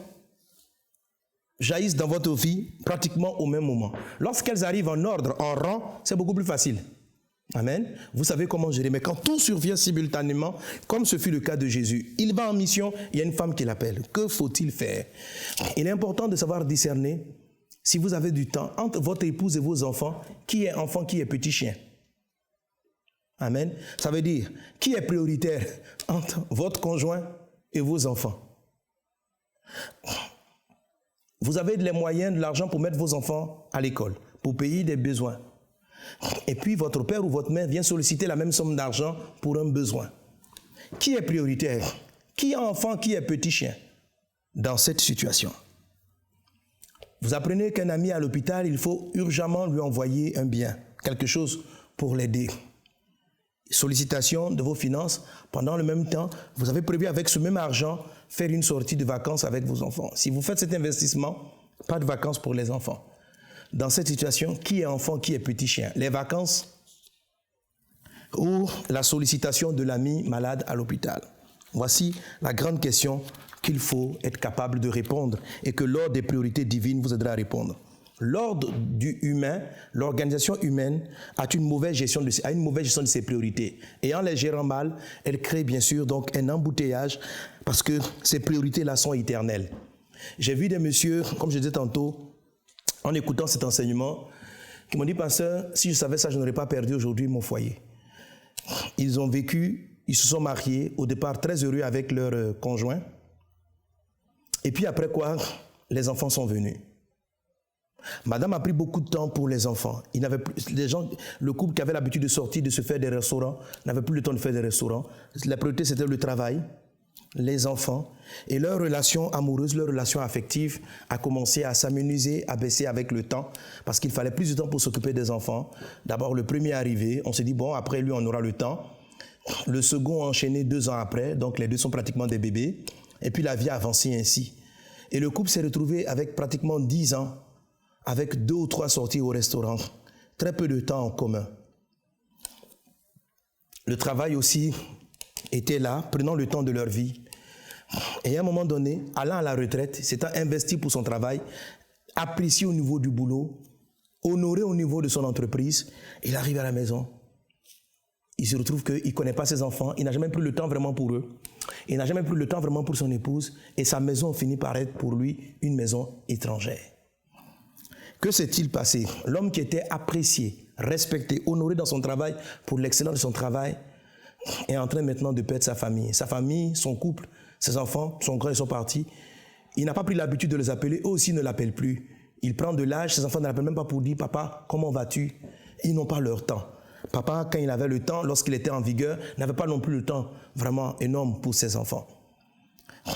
jaillissent dans votre vie pratiquement au même moment. Lorsqu'elles arrivent en ordre, en rang, c'est beaucoup plus facile. Amen. Vous savez comment gérer. Mais quand tout survient simultanément, comme ce fut le cas de Jésus, il va en mission, il y a une femme qui l'appelle. Que faut-il faire? Il est important de savoir discerner, si vous avez du temps, entre votre épouse et vos enfants, qui est enfant, qui est petit chien. Amen. Ça veut dire, qui est prioritaire entre votre conjoint et vos enfants? Vous avez les moyens, de l'argent pour mettre vos enfants à l'école, pour payer des besoins. Et puis votre père ou votre mère vient solliciter la même somme d'argent pour un besoin. Qui est prioritaire? Qui est enfant, qui est petit chien? Dans cette situation, vous apprenez qu'un ami est à l'hôpital, il faut urgemment lui envoyer un bien, quelque chose pour l'aider. Sollicitation de vos finances. Pendant le même temps, vous avez prévu avec ce même argent faire une sortie de vacances avec vos enfants. Si vous faites cet investissement, pas de vacances pour les enfants. Dans cette situation, qui est enfant, qui est petit chien? Les vacances ou la sollicitation de l'ami malade à l'hôpital? Voici la grande question qu'il faut être capable de répondre et que l'ordre des priorités divines vous aidera à répondre. L'ordre du humain, l'organisation humaine a une mauvaise gestion de ses priorités. Et en les gérant mal, elle crée bien sûr donc un embouteillage parce que ces priorités-là sont éternelles. J'ai vu des messieurs, comme je disais tantôt, en écoutant cet enseignement, qui m'ont dit, pasteur, si je savais ça, je n'aurais pas perdu aujourd'hui mon foyer. Ils ont vécu, ils se sont mariés, au départ très heureux avec leur conjoint. Et puis après quoi, les enfants sont venus. Madame a pris beaucoup de temps pour les enfants. Le couple qui avait l'habitude de sortir, de se faire des restaurants, n'avait plus le temps de faire des restaurants. La priorité, c'était le travail, les enfants. Et leur relation amoureuse, leur relation affective a commencé à s'amenuiser, à baisser avec le temps, parce qu'il fallait plus de temps pour s'occuper des enfants. D'abord, le premier arrivé, on s'est dit, bon, après lui, on aura le temps. Le second enchaîné 2 ans après, donc les deux sont pratiquement des bébés. Et puis la vie a avancé ainsi. Et le couple s'est retrouvé avec pratiquement 10 ans, avec 2 ou 3 sorties au restaurant, très peu de temps en commun. Le travail aussi était là, prenant le temps de leur vie. Et à un moment donné, allant à la retraite, s'étant investi pour son travail, apprécié au niveau du boulot, honoré au niveau de son entreprise, il arrive à la maison. Il se retrouve qu'il ne connaît pas ses enfants, il n'a jamais pris le temps vraiment pour eux, il n'a jamais pris le temps vraiment pour son épouse, et sa maison finit par être pour lui une maison étrangère. Que s'est-il passé? L'homme qui était apprécié, respecté, honoré dans son travail pour l'excellence de son travail est en train maintenant de perdre sa famille. Sa famille, son couple, ses enfants, son grand, ils sont partis. Il n'a pas pris l'habitude de les appeler, eux aussi ne l'appellent plus. Il prend de l'âge, ses enfants ne l'appellent même pas pour dire « Papa, comment vas-tu » Ils n'ont pas leur temps. Papa, quand il avait le temps, lorsqu'il était en vigueur, n'avait pas non plus le temps vraiment énorme pour ses enfants.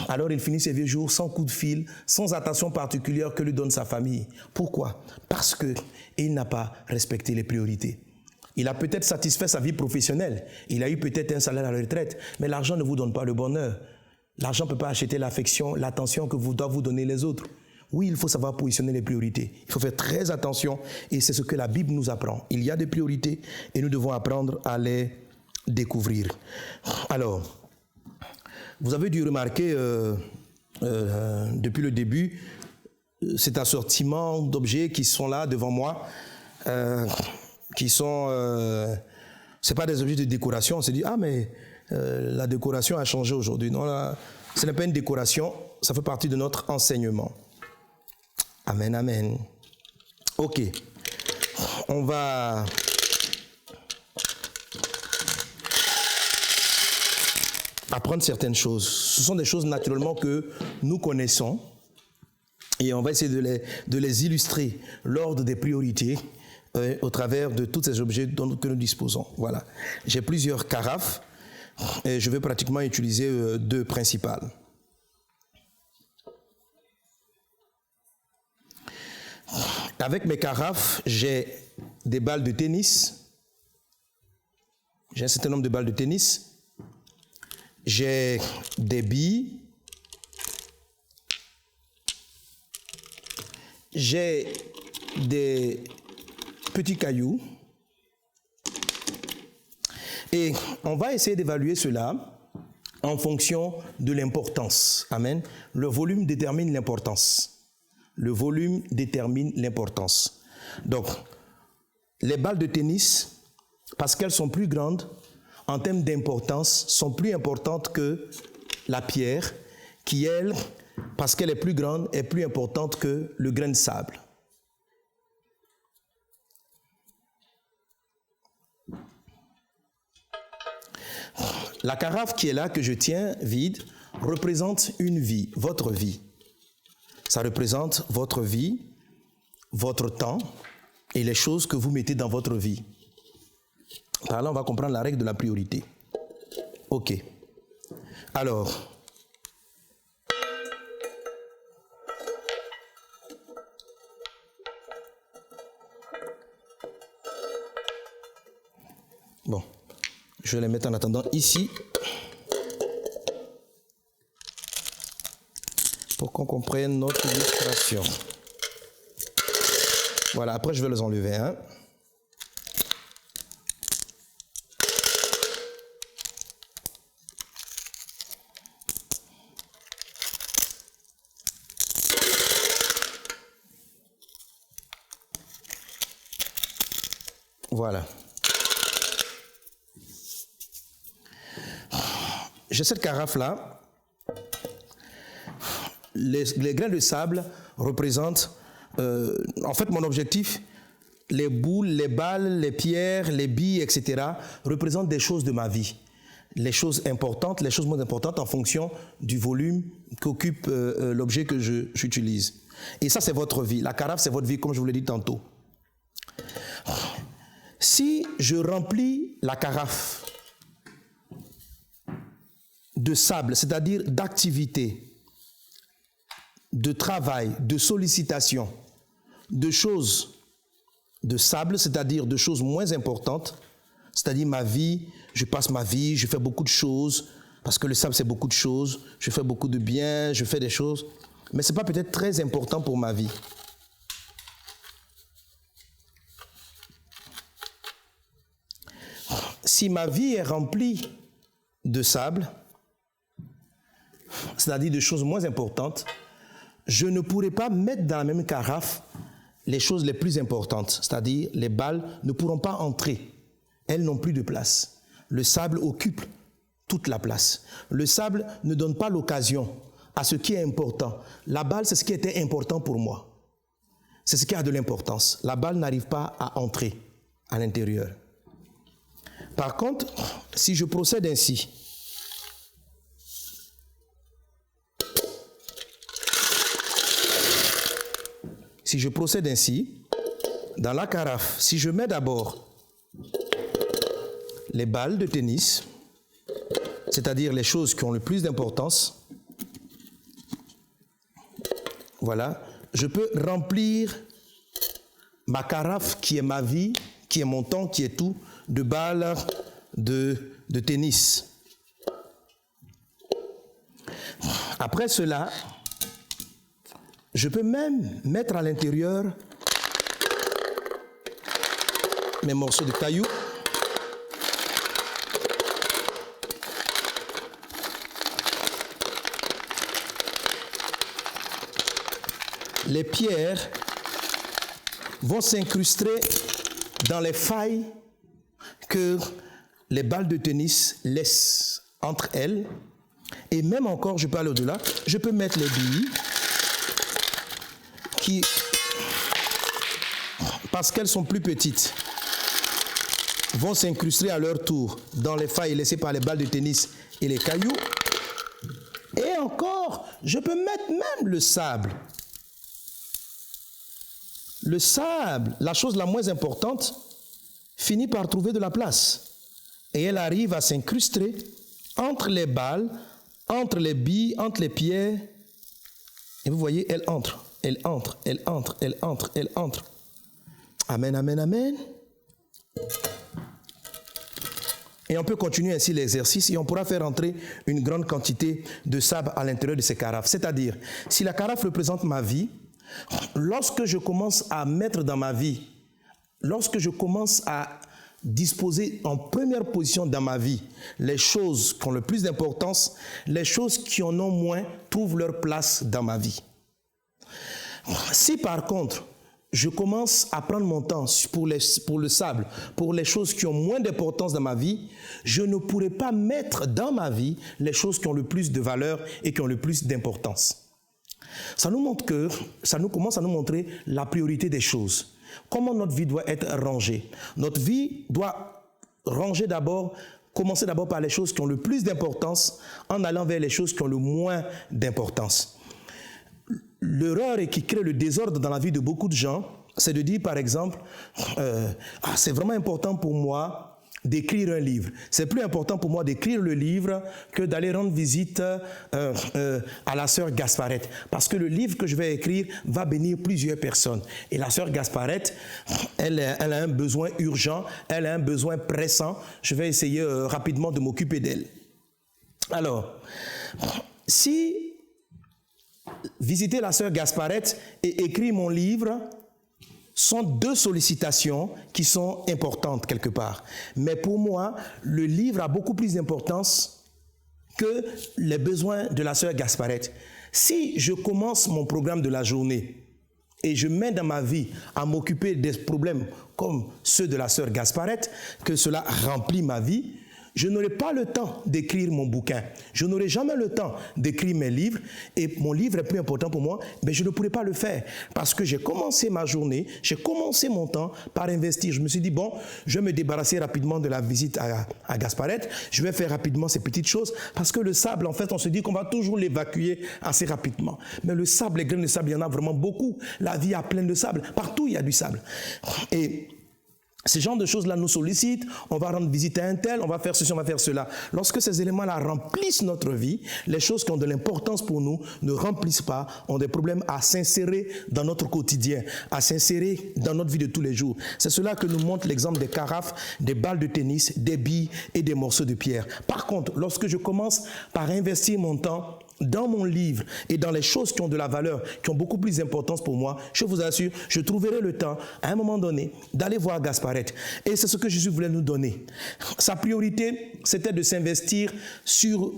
Alors il finit ses vieux jours sans coup de fil, sans attention particulière que lui donne sa famille. Pourquoi? Parce qu'il n'a pas respecté les priorités. Il a peut-être satisfait sa vie professionnelle, il a eu peut-être un salaire à la retraite, mais l'argent ne vous donne pas le bonheur. L'argent ne peut pas acheter l'affection, l'attention que doivent vous donner les autres. Oui, il faut savoir positionner les priorités. Il faut faire très attention et c'est ce que la Bible nous apprend. Il y a des priorités et nous devons apprendre à les découvrir. Alors, vous avez dû remarquer depuis le début cet assortiment d'objets qui sont là devant moi, qui sont... c'est pas des objets de décoration. On se dit, ah mais la décoration a changé aujourd'hui. Non, là, ce n'est pas une décoration, ça fait partie de notre enseignement. Amen, amen. Ok. On va... apprendre certaines choses. Ce sont des choses naturellement que nous connaissons et on va essayer de les illustrer, l'ordre des priorités au travers de tous ces objets que nous disposons. Voilà. J'ai plusieurs carafes et je vais pratiquement utiliser deux principales. Avec mes carafes, j'ai des balles de tennis. J'ai un certain nombre de balles de tennis. J'ai des billes. J'ai des petits cailloux. Et on va essayer d'évaluer cela en fonction de l'importance. Amen. Le volume détermine l'importance. Le volume détermine l'importance. Donc, les balles de tennis, parce qu'elles sont plus grandes, en termes d'importance, sont plus importantes que la pierre, qui, elle, parce qu'elle est plus grande, est plus importante que le grain de sable. La carafe qui est là, que je tiens vide, représente une vie, votre vie. Ça représente votre vie, votre temps et les choses que vous mettez dans votre vie. Par là, on va comprendre la règle de la priorité. Ok. Alors, bon, je vais les mettre en attendant ici pour qu'on comprenne notre illustration. Voilà, après je vais les enlever. Hein. Voilà. J'ai cette carafe-là. Les grains de sable représentent, en fait, mon objectif, les boules, les balles, les pierres, les billes, etc., représentent des choses de ma vie. Les choses importantes, les choses moins importantes en fonction du volume qu'occupe l'objet que j'utilise. Et ça, c'est votre vie. La carafe, c'est votre vie, comme je vous l'ai dit tantôt. Si je remplis la carafe de sable, c'est-à-dire d'activité, de travail, de sollicitation, de choses de sable, c'est-à-dire de choses moins importantes, c'est-à-dire ma vie, je passe ma vie, je fais beaucoup de choses, parce que le sable c'est beaucoup de choses, je fais beaucoup de bien, je fais des choses, mais ce n'est pas peut-être très important pour ma vie. Si ma vie est remplie de sable, c'est-à-dire de choses moins importantes, je ne pourrai pas mettre dans la même carafe les choses les plus importantes, c'est-à-dire les balles ne pourront pas entrer. Elles n'ont plus de place. Le sable occupe toute la place. Le sable ne donne pas l'occasion à ce qui est important. La balle, c'est ce qui était important pour moi. C'est ce qui a de l'importance. La balle n'arrive pas à entrer à l'intérieur. Par contre, si je procède ainsi, dans la carafe, si je mets d'abord les balles de tennis, c'est-à-dire les choses qui ont le plus d'importance, voilà, je peux remplir ma carafe qui est ma vie, qui est mon temps, qui est tout, de balles de tennis. Après cela, je peux même mettre à l'intérieur mes morceaux de cailloux. les pierres vont s'incruster dans les failles que les balles de tennis laissent entre elles. Et même encore, je peux aller au-delà, je peux mettre les billes qui, parce qu'elles sont plus petites, vont s'incruster à leur tour dans les failles laissées par les balles de tennis et les cailloux. Et encore, je peux mettre même le sable. Le sable, la chose la moins importante, finit par trouver de la place. Et elle arrive à s'incruster entre les balles, entre les billes, entre les pierres. Et vous voyez, elle entre, elle entre, elle entre, elle entre, elle entre. Amen, amen, amen. Et on peut continuer ainsi l'exercice et on pourra faire entrer une grande quantité de sable à l'intérieur de ces carafes. C'est-à-dire, si la carafe représente ma vie, lorsque je commence à mettre dans ma vie, lorsque je commence à disposer en première position dans ma vie les choses qui ont le plus d'importance, les choses qui en ont moins trouvent leur place dans ma vie. Si par contre, je commence à prendre mon temps pour le sable, pour les choses qui ont moins d'importance dans ma vie, je ne pourrai pas mettre dans ma vie les choses qui ont le plus de valeur et qui ont le plus d'importance. Ça commence à nous montrer la priorité des choses. Comment notre vie doit être rangée. Notre vie doit commencer d'abord par les choses qui ont le plus d'importance en allant vers les choses qui ont le moins d'importance. L'erreur qui crée le désordre dans la vie de beaucoup de gens, c'est de dire par exemple, c'est vraiment important pour moi d'écrire un livre. C'est plus important pour moi d'écrire le livre que d'aller rendre visite à la sœur Gasparette. Parce que le livre que je vais écrire va bénir plusieurs personnes. Et la sœur Gasparette, elle a un besoin urgent, elle a un besoin pressant. Je vais essayer rapidement de m'occuper d'elle. Alors, si visiter la sœur Gasparette et écrire mon livre sont deux sollicitations qui sont importantes quelque part. Mais pour moi, le livre a beaucoup plus d'importance que les besoins de la sœur Gasparette. Si je commence mon programme de la journée et je mets dans ma vie à m'occuper des problèmes comme ceux de la sœur Gasparette, que cela remplit ma vie, je n'aurai pas le temps d'écrire mon bouquin. Je n'aurai jamais le temps d'écrire mes livres. Et mon livre est plus important pour moi, mais je ne pourrai pas le faire. Parce que j'ai commencé ma journée, j'ai commencé mon temps par investir. Je me suis dit, bon, je vais me débarrasser rapidement de la visite à Gasparette. Je vais faire rapidement ces petites choses. Parce que le sable, en fait, on se dit qu'on va toujours l'évacuer assez rapidement. Mais le sable, les graines de sable, il y en a vraiment beaucoup. La vie a plein de sable. Partout, il y a du sable. Et ces genres de choses-là nous sollicitent, on va rendre visite à un tel, on va faire ceci, on va faire cela. Lorsque ces éléments-là remplissent notre vie, les choses qui ont de l'importance pour nous ne remplissent pas, ont des problèmes à s'insérer dans notre quotidien, à s'insérer dans notre vie de tous les jours. C'est cela que nous montre l'exemple des carafes, des balles de tennis, des billes et des morceaux de pierre. Par contre, lorsque je commence par investir mon temps dans mon livre et dans les choses qui ont de la valeur, qui ont beaucoup plus d'importance pour moi, je vous assure, je trouverai le temps, à un moment donné, d'aller voir Gasparette. Et c'est ce que Jésus voulait nous donner. Sa priorité, c'était de s'investir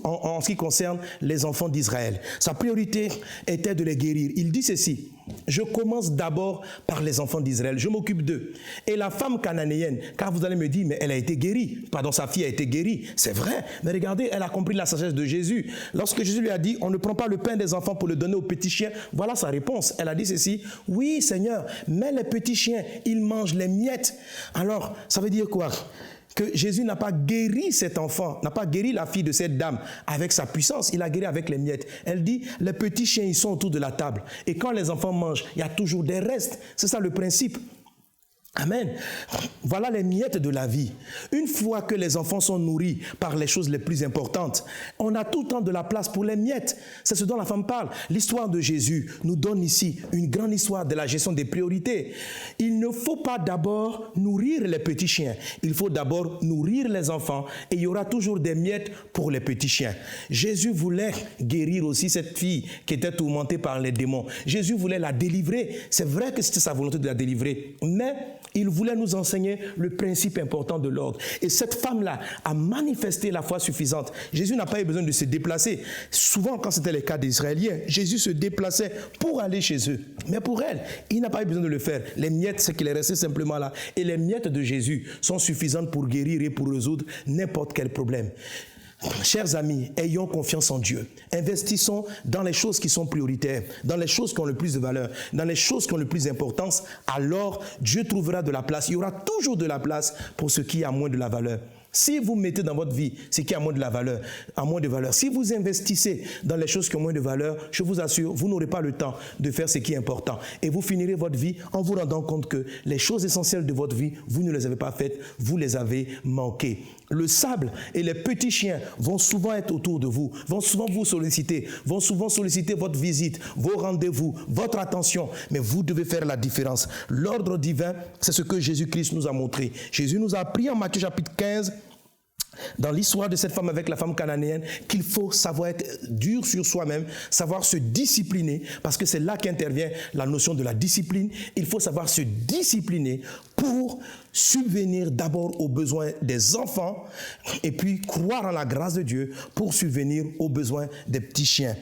en ce qui concerne les enfants d'Israël. Sa priorité était de les guérir. Il dit ceci, je commence d'abord par les enfants d'Israël, je m'occupe d'eux. Et la femme cananéenne, car vous allez me dire, mais elle a été guérie, pardon, sa fille a été guérie, c'est vrai, mais regardez, elle a compris la sagesse de Jésus. Lorsque Jésus lui a dit, on ne prend pas le pain des enfants pour le donner aux petits chiens, voilà sa réponse. Elle a dit ceci, oui Seigneur, mais les petits chiens, ils mangent les miettes. Alors, ça veut dire quoi ? Que Jésus n'a pas guéri cet enfant, n'a pas guéri la fille de cette dame avec sa puissance, il a guéri avec les miettes. Elle dit, les petits chiens, ils sont autour de la table. Et quand les enfants mangent, il y a toujours des restes. C'est ça le principe. Amen. Voilà les miettes de la vie. Une fois que les enfants sont nourris par les choses les plus importantes, on a tout le temps de la place pour les miettes. C'est ce dont la femme parle. L'histoire de Jésus nous donne ici une grande histoire de la gestion des priorités. Il ne faut pas d'abord nourrir les petits chiens. Il faut d'abord nourrir les enfants et il y aura toujours des miettes pour les petits chiens. Jésus voulait guérir aussi cette fille qui était tourmentée par les démons. Jésus voulait la délivrer. C'est vrai que c'était sa volonté de la délivrer, mais il voulait nous enseigner le principe important de l'ordre. Et cette femme-là a manifesté la foi suffisante. Jésus n'a pas eu besoin de se déplacer. Souvent, quand c'était le cas des Israéliens, Jésus se déplaçait pour aller chez eux. Mais pour elle, il n'a pas eu besoin de le faire. Les miettes, c'est qu'il est resté simplement là. Et les miettes de Jésus sont suffisantes pour guérir et pour résoudre n'importe quel problème. Chers amis, ayons confiance en Dieu. Investissons dans les choses qui sont prioritaires, dans les choses qui ont le plus de valeur, dans les choses qui ont le plus d'importance. Alors, Dieu trouvera de la place. Il y aura toujours de la place pour ce qui a moins de la valeur. Si vous mettez dans votre vie ce qui a moins de la valeur, a moins de valeur, si vous investissez dans les choses qui ont moins de valeur, je vous assure, vous n'aurez pas le temps de faire ce qui est important. Et vous finirez votre vie en vous rendant compte que les choses essentielles de votre vie, vous ne les avez pas faites, vous les avez manquées. Le sable et les petits chiens vont souvent être autour de vous, vont souvent vous solliciter, vont souvent solliciter votre visite, vos rendez-vous, votre attention. Mais vous devez faire la différence. L'ordre divin, c'est ce que Jésus-Christ nous a montré. Jésus nous a appris en Matthieu chapitre 15, dans l'histoire de cette femme avec la femme cananéenne, qu'il faut savoir être dur sur soi-même, savoir se discipliner, parce que c'est là qu'intervient la notion de la discipline. Il faut savoir se discipliner pour subvenir d'abord aux besoins des enfants et puis croire en la grâce de Dieu pour subvenir aux besoins des petits chiens.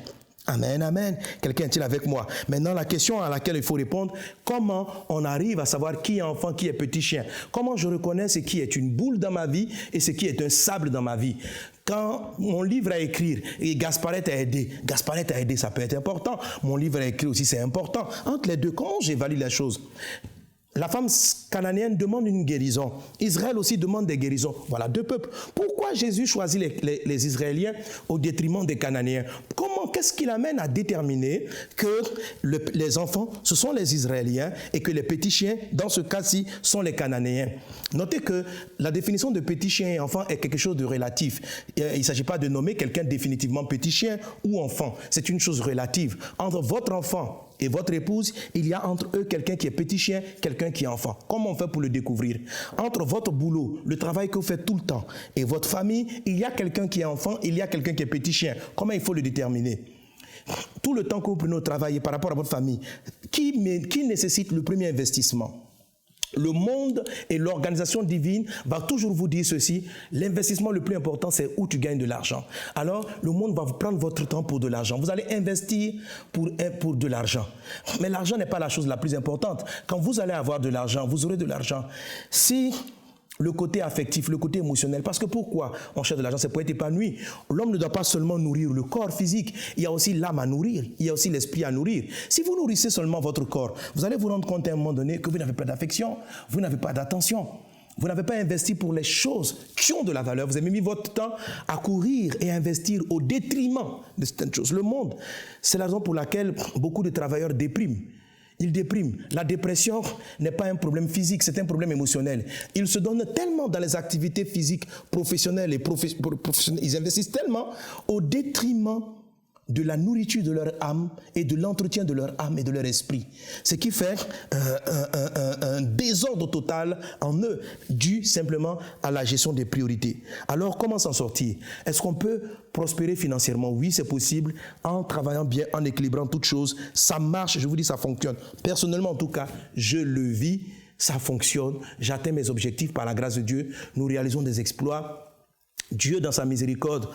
Amen, amen. Quelqu'un est-il avec moi? Maintenant, la question à laquelle il faut répondre, comment on arrive à savoir qui est enfant, qui est petit chien? Comment je reconnais ce qui est une boule dans ma vie et ce qui est un sable dans ma vie? Quand mon livre à écrire, et Gasparet a aidé, ça peut être important. Mon livre à écrire aussi, c'est important. Entre les deux, comment j'évalue la chose? La femme cananéenne demande une guérison. Israël aussi demande des guérisons. Voilà deux peuples. Pourquoi Jésus choisit les Israéliens au détriment des Cananéens? Qu'est-ce qui l'amène à déterminer que les enfants, ce sont les Israéliens et que les petits chiens, dans ce cas-ci, sont les Cananéens? Notez que la définition de petit chien et enfant est quelque chose de relatif. Il ne s'agit pas de nommer quelqu'un définitivement petit chien ou enfant. C'est une chose relative. Entre votre enfant et votre épouse, il y a entre eux quelqu'un qui est petit chien, quelqu'un qui est enfant. Comment on fait pour le découvrir? Entre votre boulot, le travail que vous faites tout le temps, et votre famille, il y a quelqu'un qui est enfant, il y a quelqu'un qui est petit chien. Comment il faut le déterminer? Tout le temps que vous prenez au travail par rapport à votre famille, qui nécessite le premier investissement? Le monde et l'organisation divine va toujours vous dire ceci: l'investissement le plus important, c'est où tu gagnes de l'argent. Alors, le monde va vous prendre votre temps pour de l'argent. Vous allez investir pour de l'argent. Mais l'argent n'est pas la chose la plus importante. Quand vous allez avoir de l'argent, vous aurez de l'argent. Si le côté affectif, le côté émotionnel, parce que pourquoi on cherche de l'argent? C'est pour être épanoui. L'homme ne doit pas seulement nourrir le corps physique, il y a aussi l'âme à nourrir, il y a aussi l'esprit à nourrir. Si vous nourrissez seulement votre corps, vous allez vous rendre compte à un moment donné que vous n'avez pas d'affection, vous n'avez pas d'attention. Vous n'avez pas investi pour les choses qui ont de la valeur. Vous avez mis votre temps à courir et à investir au détriment de certaines choses. Le monde, c'est la raison pour laquelle beaucoup de travailleurs dépriment. Ils dépriment. La dépression n'est pas un problème physique, c'est un problème émotionnel. Ils se donnent tellement dans les activités physiques professionnelles et professionnelles, ils investissent tellement au détriment de la nourriture de leur âme et de l'entretien de leur âme et de leur esprit. Ce qui fait un désordre total en eux, dû simplement à la gestion des priorités. Alors, comment s'en sortir? Est-ce qu'on peut prospérer financièrement? Oui, c'est possible, en travaillant bien, en équilibrant toutes choses. Ça marche, je vous dis, ça fonctionne. Personnellement, en tout cas, je le vis, ça fonctionne. J'atteins mes objectifs par la grâce de Dieu. Nous réalisons des exploits. Dieu, dans sa miséricorde,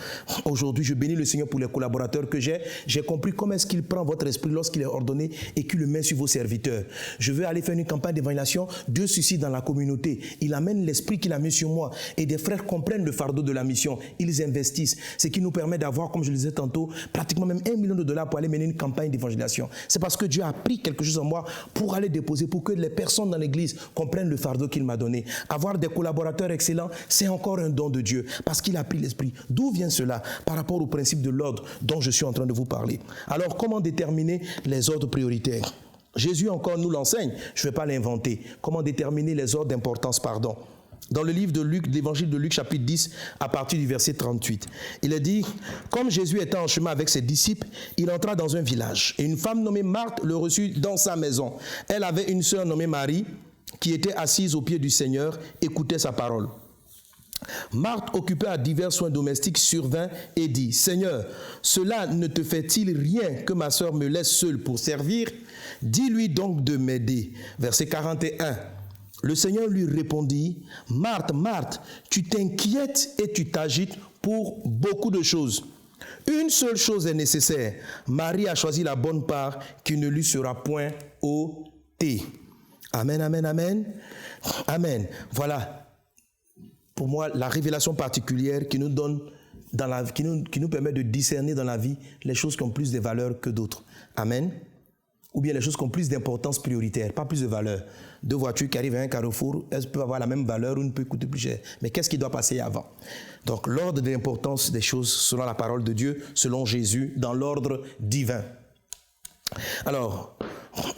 aujourd'hui, je bénis le Seigneur pour les collaborateurs que j'ai. J'ai compris comment est-ce qu'il prend votre esprit lorsqu'il est ordonné et qu'il le met sur vos serviteurs. Je veux aller faire une campagne d'évangélisation. Dieu suscite dans la communauté. Il amène l'esprit qu'il a mis sur moi. Et des frères comprennent le fardeau de la mission. Ils investissent. Ce qui nous permet d'avoir, comme je le disais tantôt, pratiquement même $1 million pour aller mener une campagne d'évangélisation. C'est parce que Dieu a pris quelque chose en moi pour aller déposer, pour que les personnes dans l'église comprennent le fardeau qu'il m'a donné. Avoir des collaborateurs excellents, c'est encore un don de Dieu. Parce qu'il a pris l'esprit. D'où vient cela? Par rapport au principe de l'ordre dont je suis en train de vous parler. Alors, comment déterminer les ordres prioritaires? Jésus encore nous l'enseigne. Je ne vais pas l'inventer. Comment déterminer les ordres d'importance, pardon. Dans le livre de Luc, l'évangile de Luc, chapitre 10, à partir du verset 38. Il est dit, comme Jésus était en chemin avec ses disciples, il entra dans un village. Et une femme nommée Marthe le reçut dans sa maison. Elle avait une sœur nommée Marie, qui était assise aux pieds du Seigneur, écoutait sa parole. Marthe, occupée à divers soins domestiques, survint et dit, « Seigneur, cela ne te fait-il rien que ma sœur me laisse seule pour servir? Dis-lui donc de m'aider. » Verset 41. Le Seigneur lui répondit, Marthe, Marthe, tu t'inquiètes et tu t'agites pour beaucoup de choses. Une seule chose est nécessaire. Marie a choisi la bonne part qui ne lui sera point ôtée. Amen, amen, amen. Amen. Voilà, pour moi, la révélation particulière qui nous donne, qui nous permet de discerner dans la vie les choses qui ont plus de valeur que d'autres. Amen. Ou bien les choses qui ont plus d'importance prioritaire, pas plus de valeur. Deux voitures qui arrivent à un carrefour, elles peuvent avoir la même valeur ou une peut coûter plus cher. Mais qu'est-ce qui doit passer avant? Donc, l'ordre de l'importance des choses selon la parole de Dieu, selon Jésus, dans l'ordre divin. Alors,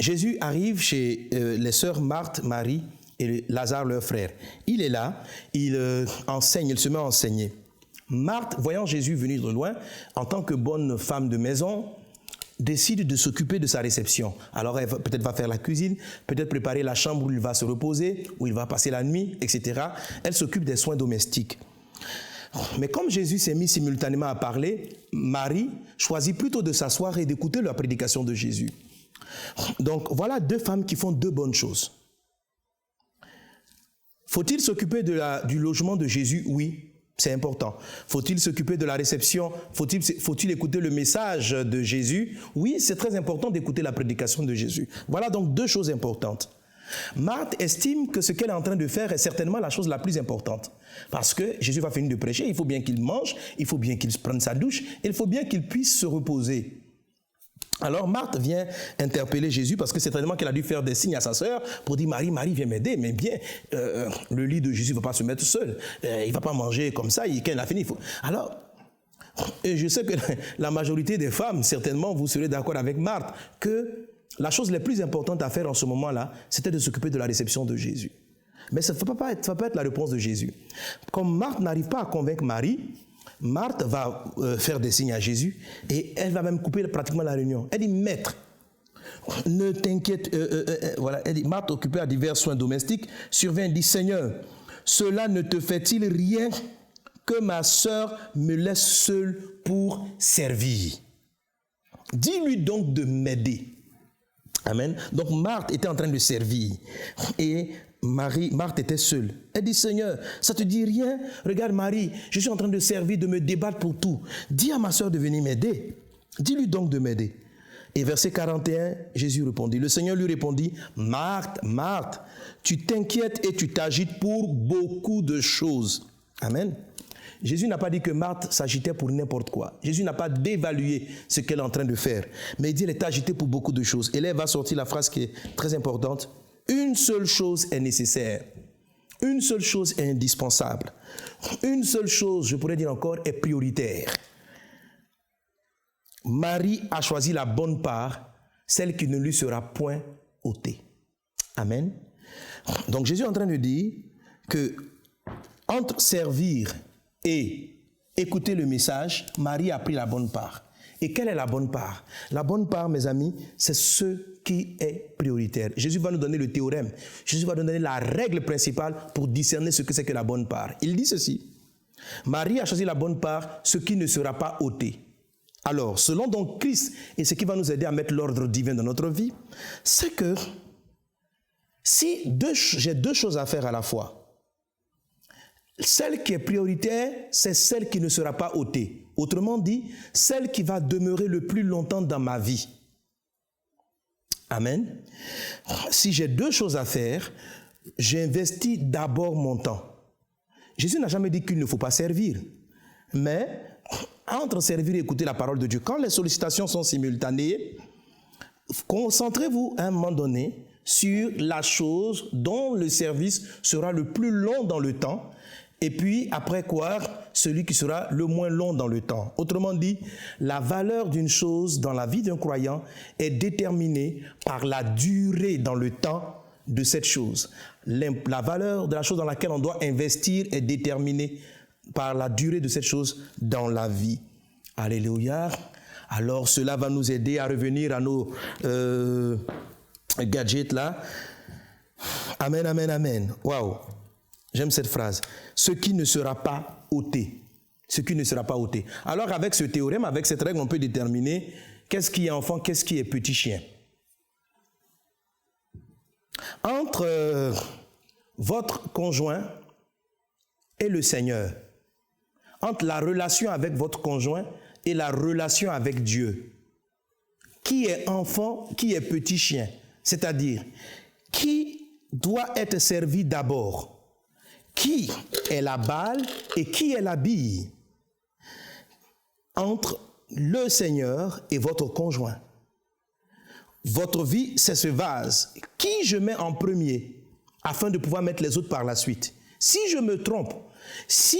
Jésus arrive chez les sœurs Marthe, Marie et Lazare, leur frère. Il est là, il enseigne, il se met à enseigner. Marthe, voyant Jésus venir de loin, en tant que bonne femme de maison, décide de s'occuper de sa réception. Alors elle peut-être va faire la cuisine, peut-être préparer la chambre où il va se reposer, où il va passer la nuit, etc. Elle s'occupe des soins domestiques. Mais comme Jésus s'est mis simultanément à parler, Marie choisit plutôt de s'asseoir et d'écouter la prédication de Jésus. Donc voilà deux femmes qui font deux bonnes choses. Faut-il s'occuper du logement de Jésus? Oui. C'est important. Faut-il s'occuper de la réception? Faut-il écouter le message de Jésus? Oui, c'est très important d'écouter la prédication de Jésus. Voilà donc deux choses importantes. Marthe estime que ce qu'elle est en train de faire est certainement la chose la plus importante. Parce que Jésus va finir de prêcher, il faut bien qu'il mange, il faut bien qu'il prenne sa douche, et il faut bien qu'il puisse se reposer. Alors Marthe vient interpeller Jésus parce que c'est certainement qu'elle a dû faire des signes à sa sœur pour dire Marie, viens m'aider, mais bien, le lit de Jésus ne va pas se mettre seul, il ne va pas manger comme ça, quand il a fini, il faut... Alors, je sais que la majorité des femmes, certainement, vous serez d'accord avec Marthe, que la chose la plus importante à faire en ce moment-là, c'était de s'occuper de la réception de Jésus. Mais ça ne va pas être la réponse de Jésus. Comme Marthe n'arrive pas à convaincre Marie, Marthe va faire des signes à Jésus et elle va même couper pratiquement la réunion. Elle dit, Maître, ne t'inquiète, voilà, elle dit, Marthe, occupée à divers soins domestiques, survient et dit, Seigneur, cela ne te fait-il rien que ma sœur me laisse seule pour servir? Dis-lui donc de m'aider. Amen. Donc Marthe était en train de servir et Marthe était seule. Elle dit, Seigneur, ça te dit rien? Regarde Marie, je suis en train de servir, de me débattre pour tout. Dis à ma soeur de venir m'aider. Dis-lui donc de m'aider. Et verset 41, Jésus répondit. Le Seigneur lui répondit, Marthe, Marthe, tu t'inquiètes et tu t'agites pour beaucoup de choses. Amen. Jésus n'a pas dit que Marthe s'agitait pour n'importe quoi. Jésus n'a pas dévalué ce qu'elle est en train de faire. Mais il dit, elle est agitée pour beaucoup de choses. Et là, elle va sortir la phrase qui est très importante. Une seule chose est nécessaire. Une seule chose est indispensable. Une seule chose, je pourrais dire encore, est prioritaire. Marie a choisi la bonne part, celle qui ne lui sera point ôtée. Amen. Donc Jésus est en train de dire que entre servir et écouter le message, Marie a pris la bonne part. Et quelle est la bonne part? La bonne part, mes amis, c'est ce qui est prioritaire. Jésus va nous donner le théorème. Jésus va nous donner la règle principale pour discerner ce que c'est que la bonne part. Il dit ceci. Marie a choisi la bonne part, ce qui ne sera pas ôté. Alors, selon donc Christ, et ce qui va nous aider à mettre l'ordre divin dans notre vie, c'est que si j'ai deux choses à faire à la fois, celle qui est prioritaire, c'est celle qui ne sera pas ôtée. Autrement dit, celle qui va demeurer le plus longtemps dans ma vie. Amen. Si j'ai deux choses à faire, j'investis d'abord mon temps. Jésus n'a jamais dit qu'il ne faut pas servir. Mais entre servir et écouter la parole de Dieu, quand les sollicitations sont simultanées, concentrez-vous à un moment donné sur la chose dont le service sera le plus long dans le temps. Et puis, après quoi, celui qui sera le moins long dans le temps. Autrement dit, la valeur d'une chose dans la vie d'un croyant est déterminée par la durée dans le temps de cette chose. La valeur de la chose dans laquelle on doit investir est déterminée par la durée de cette chose dans la vie. Alléluia. Alors, cela va nous aider à revenir à nos gadgets là. Amen, amen, amen. Waouh. J'aime cette phrase. Ce qui ne sera pas ôté. Ce qui ne sera pas ôté. Alors avec ce théorème, avec cette règle, on peut déterminer qu'est-ce qui est enfant, qu'est-ce qui est petit chien. Entre votre conjoint et le Seigneur, entre la relation avec votre conjoint et la relation avec Dieu. Qui est enfant, qui est petit chien? C'est-à-dire, qui doit être servi d'abord? Qui est la balle et qui est la bille? Entre le Seigneur et votre conjoint. Votre vie, c'est ce vase. Qui je mets en premier afin de pouvoir mettre les autres par la suite? Si je me trompe, si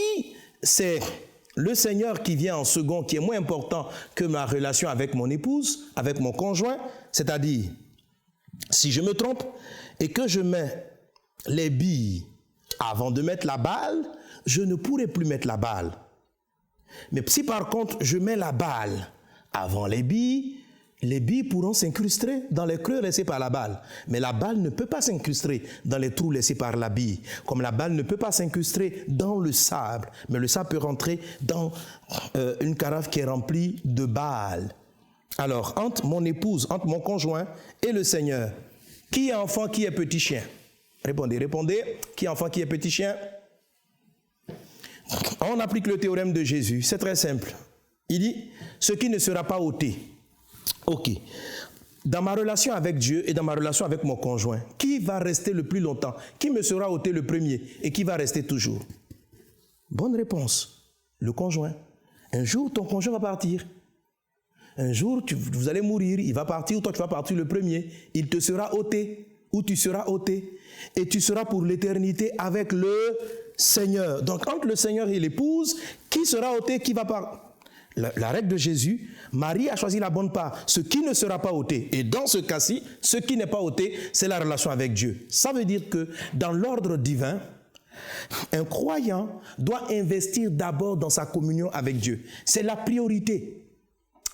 c'est le Seigneur qui vient en second, qui est moins important que ma relation avec mon épouse, avec mon conjoint, c'est-à-dire, si je me trompe et que je mets les billes avant de mettre la balle, je ne pourrai plus mettre la balle. Mais si par contre je mets la balle avant les billes pourront s'incruster dans les creux laissés par la balle. Mais la balle ne peut pas s'incruster dans les trous laissés par la bille. Comme la balle ne peut pas s'incruster dans le sable. Mais le sable peut rentrer dans une carafe qui est remplie de balles. Alors, entre mon épouse, entre mon conjoint et le Seigneur, qui est enfant, qui est petit chien? Répondez, répondez. Qui est enfant, qui est petit chien? On applique le théorème de Jésus. C'est très simple. Il dit, ce qui ne sera pas ôté. Ok. Dans ma relation avec Dieu et dans ma relation avec mon conjoint, qui va rester le plus longtemps? Qui me sera ôté le premier et qui va rester toujours? Bonne réponse. Le conjoint. Un jour, ton conjoint va partir. Un jour, vous allez mourir, il va partir ou toi tu vas partir le premier. Il te sera ôté ou tu seras ôté. Et tu seras pour l'éternité avec le Seigneur. Donc, entre le Seigneur et l'épouse, qui sera ôté, qui va partir? La règle de Jésus, Marie a choisi la bonne part, ce qui ne sera pas ôté. Et dans ce cas-ci, ce qui n'est pas ôté, c'est la relation avec Dieu. Ça veut dire que dans l'ordre divin, un croyant doit investir d'abord dans sa communion avec Dieu. C'est la priorité.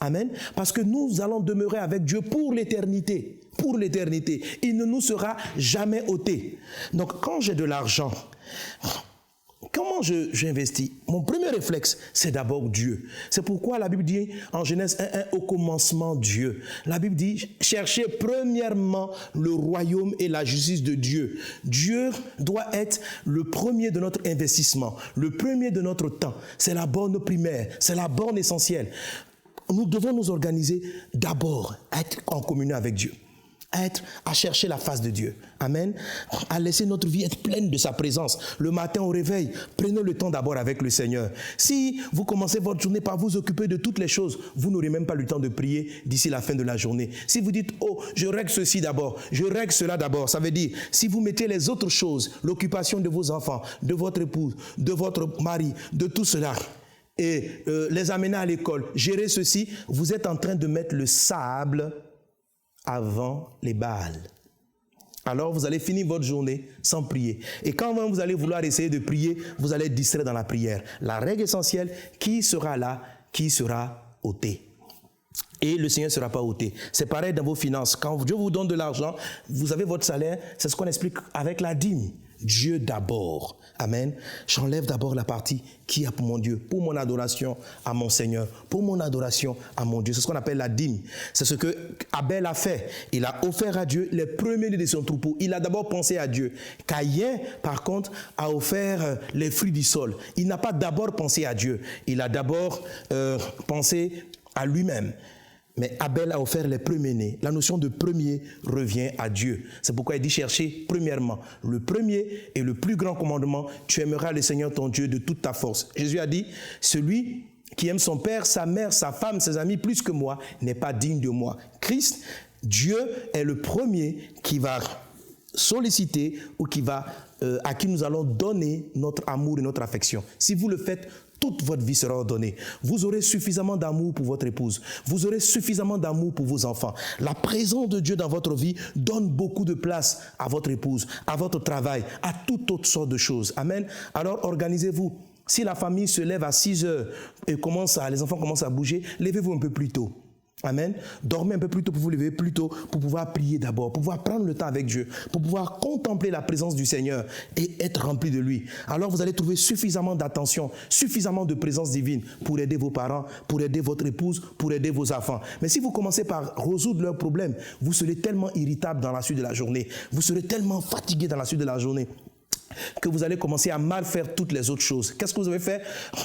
Amen. Parce que nous allons demeurer avec Dieu pour l'éternité. Pour l'éternité. Il ne nous sera jamais ôté. Donc quand j'ai de l'argent, comment j'investis? Mon premier réflexe, c'est d'abord Dieu. C'est pourquoi la Bible dit en Genèse 1:1, au commencement Dieu. La Bible dit, cherchez premièrement le royaume et la justice de Dieu. Dieu doit être le premier de notre investissement, le premier de notre temps. C'est la borne primaire, c'est la borne essentielle. Nous devons nous organiser d'abord à être en communion avec Dieu. À chercher la face de Dieu. Amen. À laisser notre vie être pleine de sa présence. Le matin au réveil, prenez le temps d'abord avec le Seigneur. Si vous commencez votre journée par vous occuper de toutes les choses, vous n'aurez même pas le temps de prier d'ici la fin de la journée. Si vous dites, oh, je règle ceci d'abord, je règle cela d'abord, ça veut dire, si vous mettez les autres choses, l'occupation de vos enfants, de votre épouse, de votre mari, de tout cela, et les amener à l'école, gérer ceci, vous êtes en train de mettre le sable avant les balles. Alors vous allez finir votre journée sans prier. Et quand même vous allez vouloir essayer de prier, vous allez être distrait dans la prière. La règle essentielle, qui sera là, qui sera ôté. Et le Seigneur ne sera pas ôté. C'est pareil dans vos finances. Quand Dieu vous donne de l'argent, vous avez votre salaire, c'est ce qu'on explique avec la dîme. Dieu d'abord. Amen. J'enlève d'abord la partie qui est pour mon Dieu, pour mon adoration à mon Seigneur, pour mon adoration à mon Dieu. C'est ce qu'on appelle la dîme. C'est ce que Abel a fait. Il a offert à Dieu les premiers de son troupeau. Il a d'abord pensé à Dieu. Caïn, par contre, a offert les fruits du sol. Il n'a pas d'abord pensé à Dieu. Il a d'abord pensé à lui-même. Mais Abel a offert les premiers-nés. La notion de premier revient à Dieu. C'est pourquoi il dit chercher premièrement le premier et le plus grand commandement. Tu aimeras le Seigneur ton Dieu de toute ta force. Jésus a dit, celui qui aime son père, sa mère, sa femme, ses amis plus que moi n'est pas digne de moi. Christ, Dieu est le premier qui va solliciter ou à qui nous allons donner notre amour et notre affection. Si vous le faites, toute votre vie sera ordonnée. Vous aurez suffisamment d'amour pour votre épouse. Vous aurez suffisamment d'amour pour vos enfants. La présence de Dieu dans votre vie donne beaucoup de place à votre épouse, à votre travail, à toute autre sorte de choses. Amen. Alors organisez-vous. Si la famille se lève à 6 heures et les enfants commencent à bouger, levez-vous un peu plus tôt. Amen. Dormez un peu plus tôt pour vous lever plus tôt, pour pouvoir prier d'abord, pour pouvoir prendre le temps avec Dieu, pour pouvoir contempler la présence du Seigneur et être rempli de lui. Alors vous allez trouver suffisamment d'attention, suffisamment de présence divine pour aider vos parents, pour aider votre épouse, pour aider vos enfants. Mais si vous commencez par résoudre leurs problèmes, vous serez tellement irritable dans la suite de la journée, vous serez tellement fatigué dans la suite de la journée. que vous allez commencer à mal faire toutes les autres choses. Qu'est-ce que vous avez fait?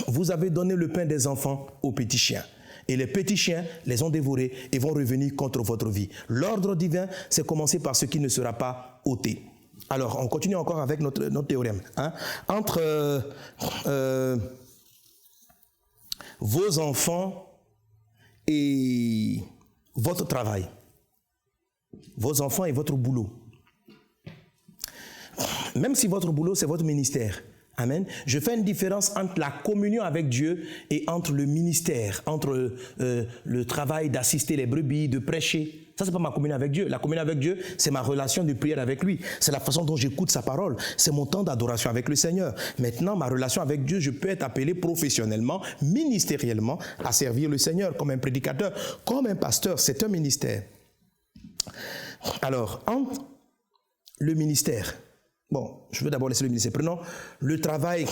Vous avez donné le pain des enfants aux petits chiens. Et les petits chiens les ont dévorés et vont revenir contre votre vie. L'ordre divin, c'est commencer par ce qui ne sera pas ôté. Alors, on continue encore avec notre théorème. Hein? Entre vos enfants et votre travail, vos enfants et votre boulot. Même si votre boulot, c'est votre ministère. Amen. Je fais une différence entre la communion avec Dieu et entre le ministère, entre le travail d'assister les brebis, de prêcher. Ça, c'est pas ma communion avec Dieu. La communion avec Dieu, c'est ma relation de prière avec lui. C'est la façon dont j'écoute sa parole. C'est mon temps d'adoration avec le Seigneur. Maintenant, ma relation avec Dieu, je peux être appelé professionnellement, ministériellement, à servir le Seigneur comme un prédicateur, comme un pasteur. C'est un ministère. Alors, entre le ministère, bon, je veux d'abord laisser le ministère. Prenons le travail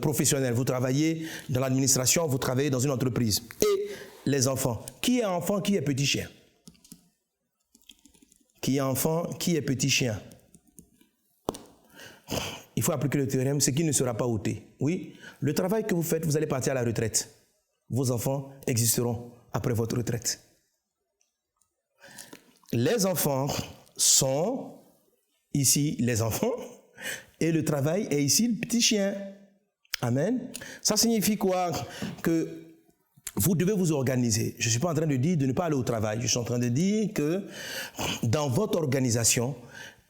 professionnel. Vous travaillez dans l'administration, vous travaillez dans une entreprise. Et les enfants. Qui est enfant, qui est petit chien? Qui est enfant, qui est petit chien? Il faut appliquer le théorème, ce qui ne sera pas ôté. Oui, le travail que vous faites, vous allez partir à la retraite. Vos enfants existeront après votre retraite. Les enfants sont ici les enfants et le travail est ici le petit chien. Amen. Ça signifie quoi? Que vous devez vous organiser. Je ne suis pas en train de dire de ne pas aller au travail. Je suis en train de dire que dans votre organisation,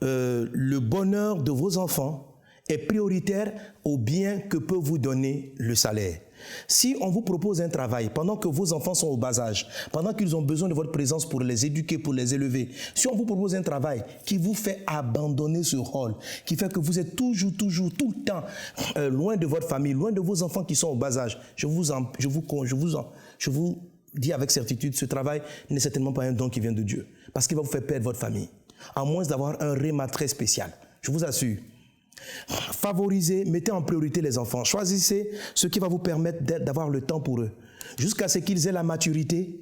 le bonheur de vos enfants est prioritaire au bien que peut vous donner le salaire. Si on vous propose un travail pendant que vos enfants sont au bas âge, pendant qu'ils ont besoin de votre présence pour les éduquer, pour les élever, si on vous propose un travail qui vous fait abandonner ce rôle, qui fait que vous êtes toujours, tout le temps loin de votre famille, loin de vos enfants qui sont au bas âge, je vous dis avec certitude, ce travail n'est certainement pas un don qui vient de Dieu, parce qu'il va vous faire perdre votre famille, à moins d'avoir un réma très spécial. Je vous assure. Favorisez, mettez en priorité les enfants. Choisissez ce qui va vous permettre d'avoir le temps pour eux, jusqu'à ce qu'ils aient la maturité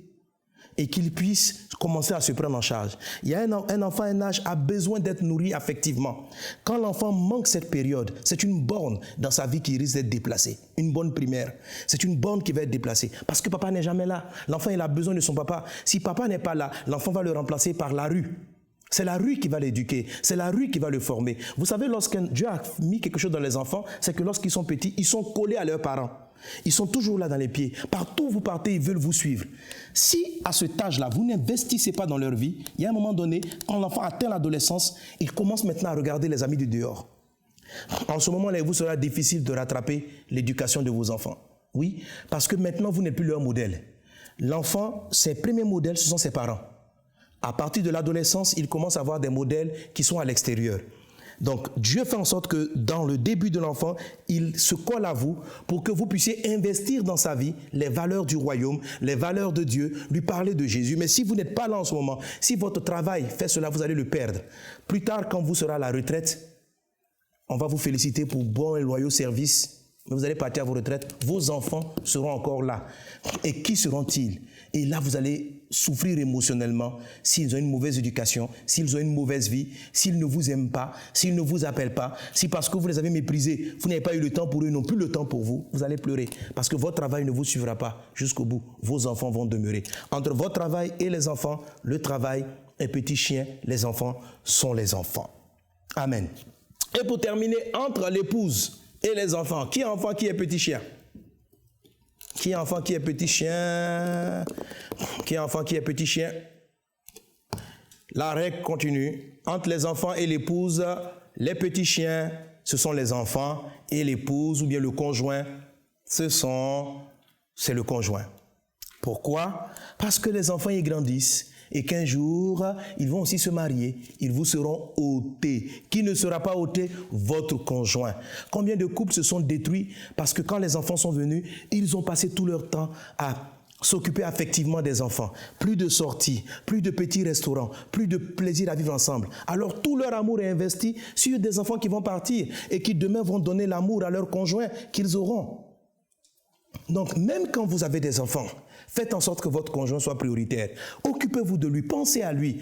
et qu'ils puissent commencer à se prendre en charge. Il y a un enfant, un âge, a besoin d'être nourri affectivement. Quand l'enfant manque cette période, c'est une borne dans sa vie qui risque d'être déplacée. Une borne primaire. C'est une borne qui va être déplacée. Parce que papa n'est jamais là. L'enfant, il a besoin de son papa. Si papa n'est pas là, l'enfant va le remplacer par la rue. C'est la rue qui va l'éduquer, c'est la rue qui va le former. Vous savez, lorsque Dieu a mis quelque chose dans les enfants, c'est que lorsqu'ils sont petits, ils sont collés à leurs parents. Ils sont toujours là dans les pieds. Partout où vous partez, ils veulent vous suivre. Si à cet âge-là, vous n'investissez pas dans leur vie, il y a un moment donné, quand l'enfant atteint l'adolescence, il commence maintenant à regarder les amis du dehors. En ce moment-là, il vous sera difficile de rattraper l'éducation de vos enfants. Oui, parce que maintenant, vous n'êtes plus leur modèle. L'enfant, ses premiers modèles, ce sont ses parents. À partir de l'adolescence, il commence à avoir des modèles qui sont à l'extérieur. Donc, Dieu fait en sorte que dans le début de l'enfant, il se colle à vous pour que vous puissiez investir dans sa vie les valeurs du royaume, les valeurs de Dieu, lui parler de Jésus. Mais si vous n'êtes pas là en ce moment, si votre travail fait cela, vous allez le perdre. Plus tard, quand vous serez à la retraite, on va vous féliciter pour bon et loyaux service. Mais vous allez partir à vos retraites, vos enfants seront encore là. Et qui seront-ils? Et là, vous allez souffrir émotionnellement s'ils ont une mauvaise éducation, s'ils ont une mauvaise vie, s'ils ne vous aiment pas, s'ils ne vous appellent pas, si parce que vous les avez méprisés, vous n'avez pas eu le temps pour eux, non plus le temps pour vous, vous allez pleurer. Parce que votre travail ne vous suivra pas jusqu'au bout. Vos enfants vont demeurer. Entre votre travail et les enfants, le travail est petit chien, les enfants sont les enfants. Amen. Et pour terminer, entre l'épouse et les enfants, qui est enfant, qui est petit chien? Qui est enfant, qui est petit chien? Qui est enfant, qui est petit chien? La règle continue. Entre les enfants et l'épouse, les petits chiens, ce sont les enfants, et l'épouse ou bien le conjoint, c'est le conjoint. Pourquoi? Parce que les enfants y grandissent et qu'un jour, ils vont aussi se marier. Ils vous seront ôtés. Qui ne sera pas ôté? Votre conjoint. Combien de couples se sont détruits parce que quand les enfants sont venus, ils ont passé tout leur temps à s'occuper affectivement des enfants. Plus de sorties, plus de petits restaurants, plus de plaisir à vivre ensemble. Alors tout leur amour est investi sur des enfants qui vont partir et qui demain vont donner l'amour à leur conjoint qu'ils auront. Donc, même quand vous avez des enfants, faites en sorte que votre conjoint soit prioritaire. Occupez-vous de lui, pensez à lui.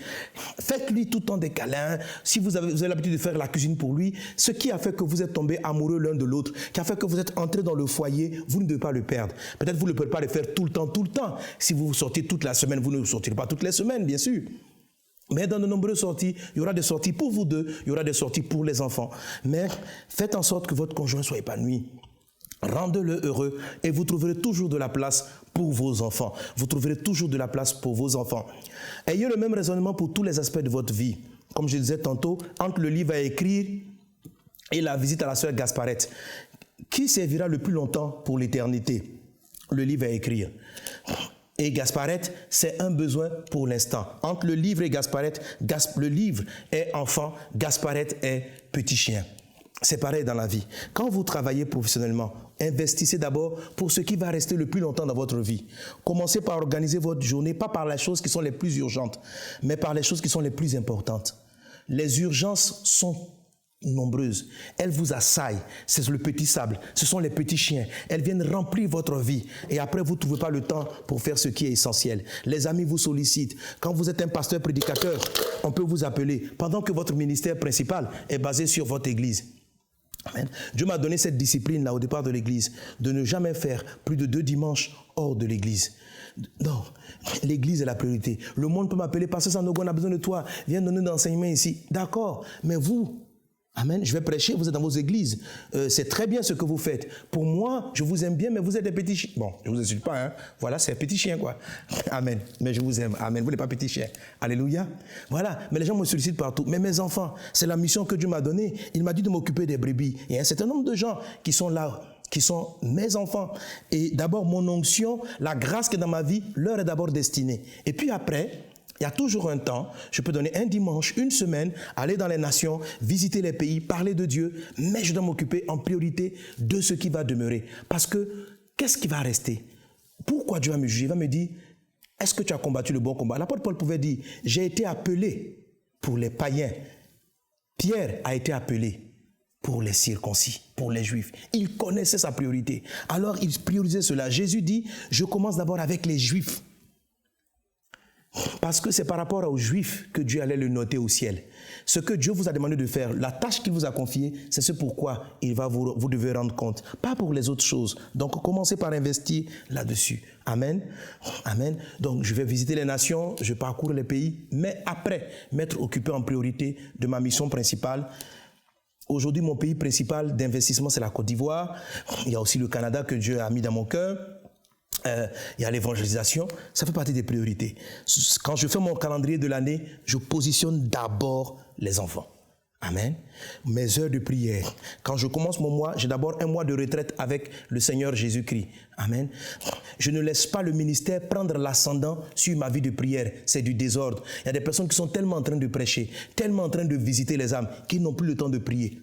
Faites-lui tout le temps des câlins. Si vous avez l'habitude de faire la cuisine pour lui, ce qui a fait que vous êtes tombés amoureux l'un de l'autre, qui a fait que vous êtes entrés dans le foyer, vous ne devez pas le perdre. Peut-être vous ne pouvez pas le faire tout le temps. Si vous sortez toute la semaine, vous ne sortirez pas toutes les semaines, bien sûr. Mais dans de nombreuses sorties, il y aura des sorties pour vous deux, il y aura des sorties pour les enfants. Mais faites en sorte que votre conjoint soit épanoui. Rendez-le heureux et vous trouverez toujours de la place pour vos enfants. Vous trouverez toujours de la place pour vos enfants. Ayez le même raisonnement pour tous les aspects de votre vie. Comme je disais tantôt, entre le livre à écrire et la visite à la sœur Gasparette, qui servira le plus longtemps pour l'éternité? Le livre à écrire. Et Gasparette, c'est un besoin pour l'instant. Entre le livre et Gasparette, le livre est enfant, Gasparette est petit chien. C'est pareil dans la vie. Quand vous travaillez professionnellement, investissez d'abord pour ce qui va rester le plus longtemps dans votre vie. Commencez par organiser votre journée, pas par les choses qui sont les plus urgentes, mais par les choses qui sont les plus importantes. Les urgences sont nombreuses. Elles vous assaillent. C'est le petit sable. Ce sont les petits chiens. Elles viennent remplir votre vie. Et après, vous ne trouvez pas le temps pour faire ce qui est essentiel. Les amis vous sollicitent. Quand vous êtes un pasteur prédicateur, on peut vous appeler pendant que votre ministère principal est basé sur votre église. Amen. Dieu m'a donné cette discipline-là au départ de l'église, de ne jamais faire plus de 2 dimanches hors de l'église. Non, l'église est la priorité. Le monde peut m'appeler, Pasteur Sanogo, on a besoin de toi, viens donner d'enseignement ici. D'accord, mais vous, amen, je vais prêcher, vous êtes dans vos églises. C'est très bien ce que vous faites. Pour moi, je vous aime bien, mais vous êtes des petits chiens. Bon, je ne vous insulte pas, hein. Voilà, c'est un petit chien, quoi. Amen. Mais je vous aime. Amen. Vous n'êtes pas petit chien. Alléluia. Voilà. Mais les gens me sollicitent partout. Mais mes enfants, c'est la mission que Dieu m'a donnée. Il m'a dit de m'occuper des brebis. Il y a un certain nombre de gens qui sont là, qui sont mes enfants. Et d'abord, mon onction, la grâce qui est dans ma vie, leur est d'abord destinée. Et puis après, il y a toujours un temps, je peux donner un dimanche, une semaine, aller dans les nations, visiter les pays, parler de Dieu, mais je dois m'occuper en priorité de ce qui va demeurer. Parce que, qu'est-ce qui va rester? Pourquoi Dieu va me juger? Il va me dire, est-ce que tu as combattu le bon combat? L'apôtre Paul pouvait dire, j'ai été appelé pour les païens. Pierre a été appelé pour les circoncis, pour les juifs. Il connaissait sa priorité. Alors il priorisait cela. Jésus dit, je commence d'abord avec les juifs. Parce que c'est par rapport aux Juifs que Dieu allait le noter au ciel. Ce que Dieu vous a demandé de faire, la tâche qu'il vous a confiée, c'est ce pourquoi vous devez rendre compte. Pas pour les autres choses. Donc commencez par investir là-dessus. Amen. Amen. Donc je vais visiter les nations, je parcours les pays, mais après m'être occupé en priorité de ma mission principale. Aujourd'hui, mon pays principal d'investissement, c'est la Côte d'Ivoire. Il y a aussi le Canada que Dieu a mis dans mon cœur. Il y a l'évangélisation, ça fait partie des priorités. Quand je fais mon calendrier de l'année, je positionne d'abord les enfants. Amen. Mes heures de prière. Quand je commence mon mois, j'ai d'abord un mois de retraite avec le Seigneur Jésus-Christ. Amen. Je ne laisse pas le ministère prendre l'ascendant sur ma vie de prière. C'est du désordre. Il y a des personnes qui sont tellement en train de prêcher, tellement en train de visiter les âmes, qu'ils n'ont plus le temps de prier.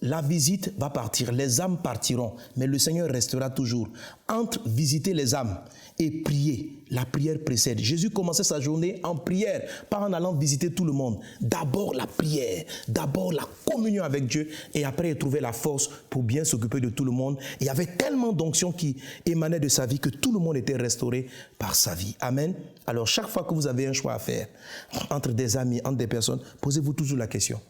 La visite va partir, les âmes partiront, mais le Seigneur restera toujours. Entre visiter les âmes et prier, la prière précède. Jésus commençait sa journée en prière, pas en allant visiter tout le monde. D'abord la prière, d'abord la communion avec Dieu, et après il trouvait la force pour bien s'occuper de tout le monde. Et il y avait tellement d'onction qui émanait de sa vie que tout le monde était restauré par sa vie. Amen. Alors chaque fois que vous avez un choix à faire, entre des amis, entre des personnes, posez-vous toujours la question.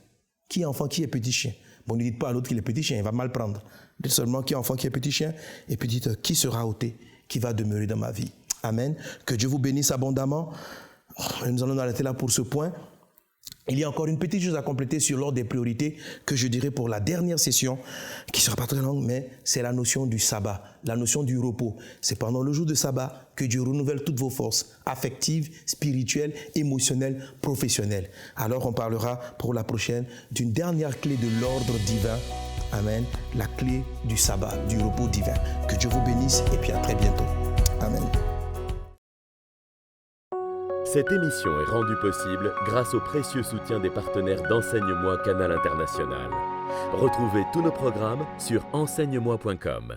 Qui est enfant, qui est petit chien? Bon, ne dites pas à l'autre qu'il est petit chien, il va mal prendre. Dites seulement qui est enfant, qui est petit chien, et puis dites qui sera ôté, qui va demeurer dans ma vie. Amen. Que Dieu vous bénisse abondamment. Nous allons arrêter là pour ce point. Il y a encore une petite chose à compléter sur l'ordre des priorités que je dirais pour la dernière session, qui ne sera pas très longue, mais c'est la notion du sabbat, la notion du repos. C'est pendant le jour de sabbat que Dieu renouvelle toutes vos forces affectives, spirituelles, émotionnelles, professionnelles. Alors on parlera pour la prochaine d'une dernière clé de l'ordre divin. Amen. La clé du sabbat, du repos divin. Que Dieu vous bénisse et puis à très bientôt. Amen. Cette émission est rendue possible grâce au précieux soutien des partenaires d'Enseigne-moi Canal International. Retrouvez tous nos programmes sur enseigne-moi.com.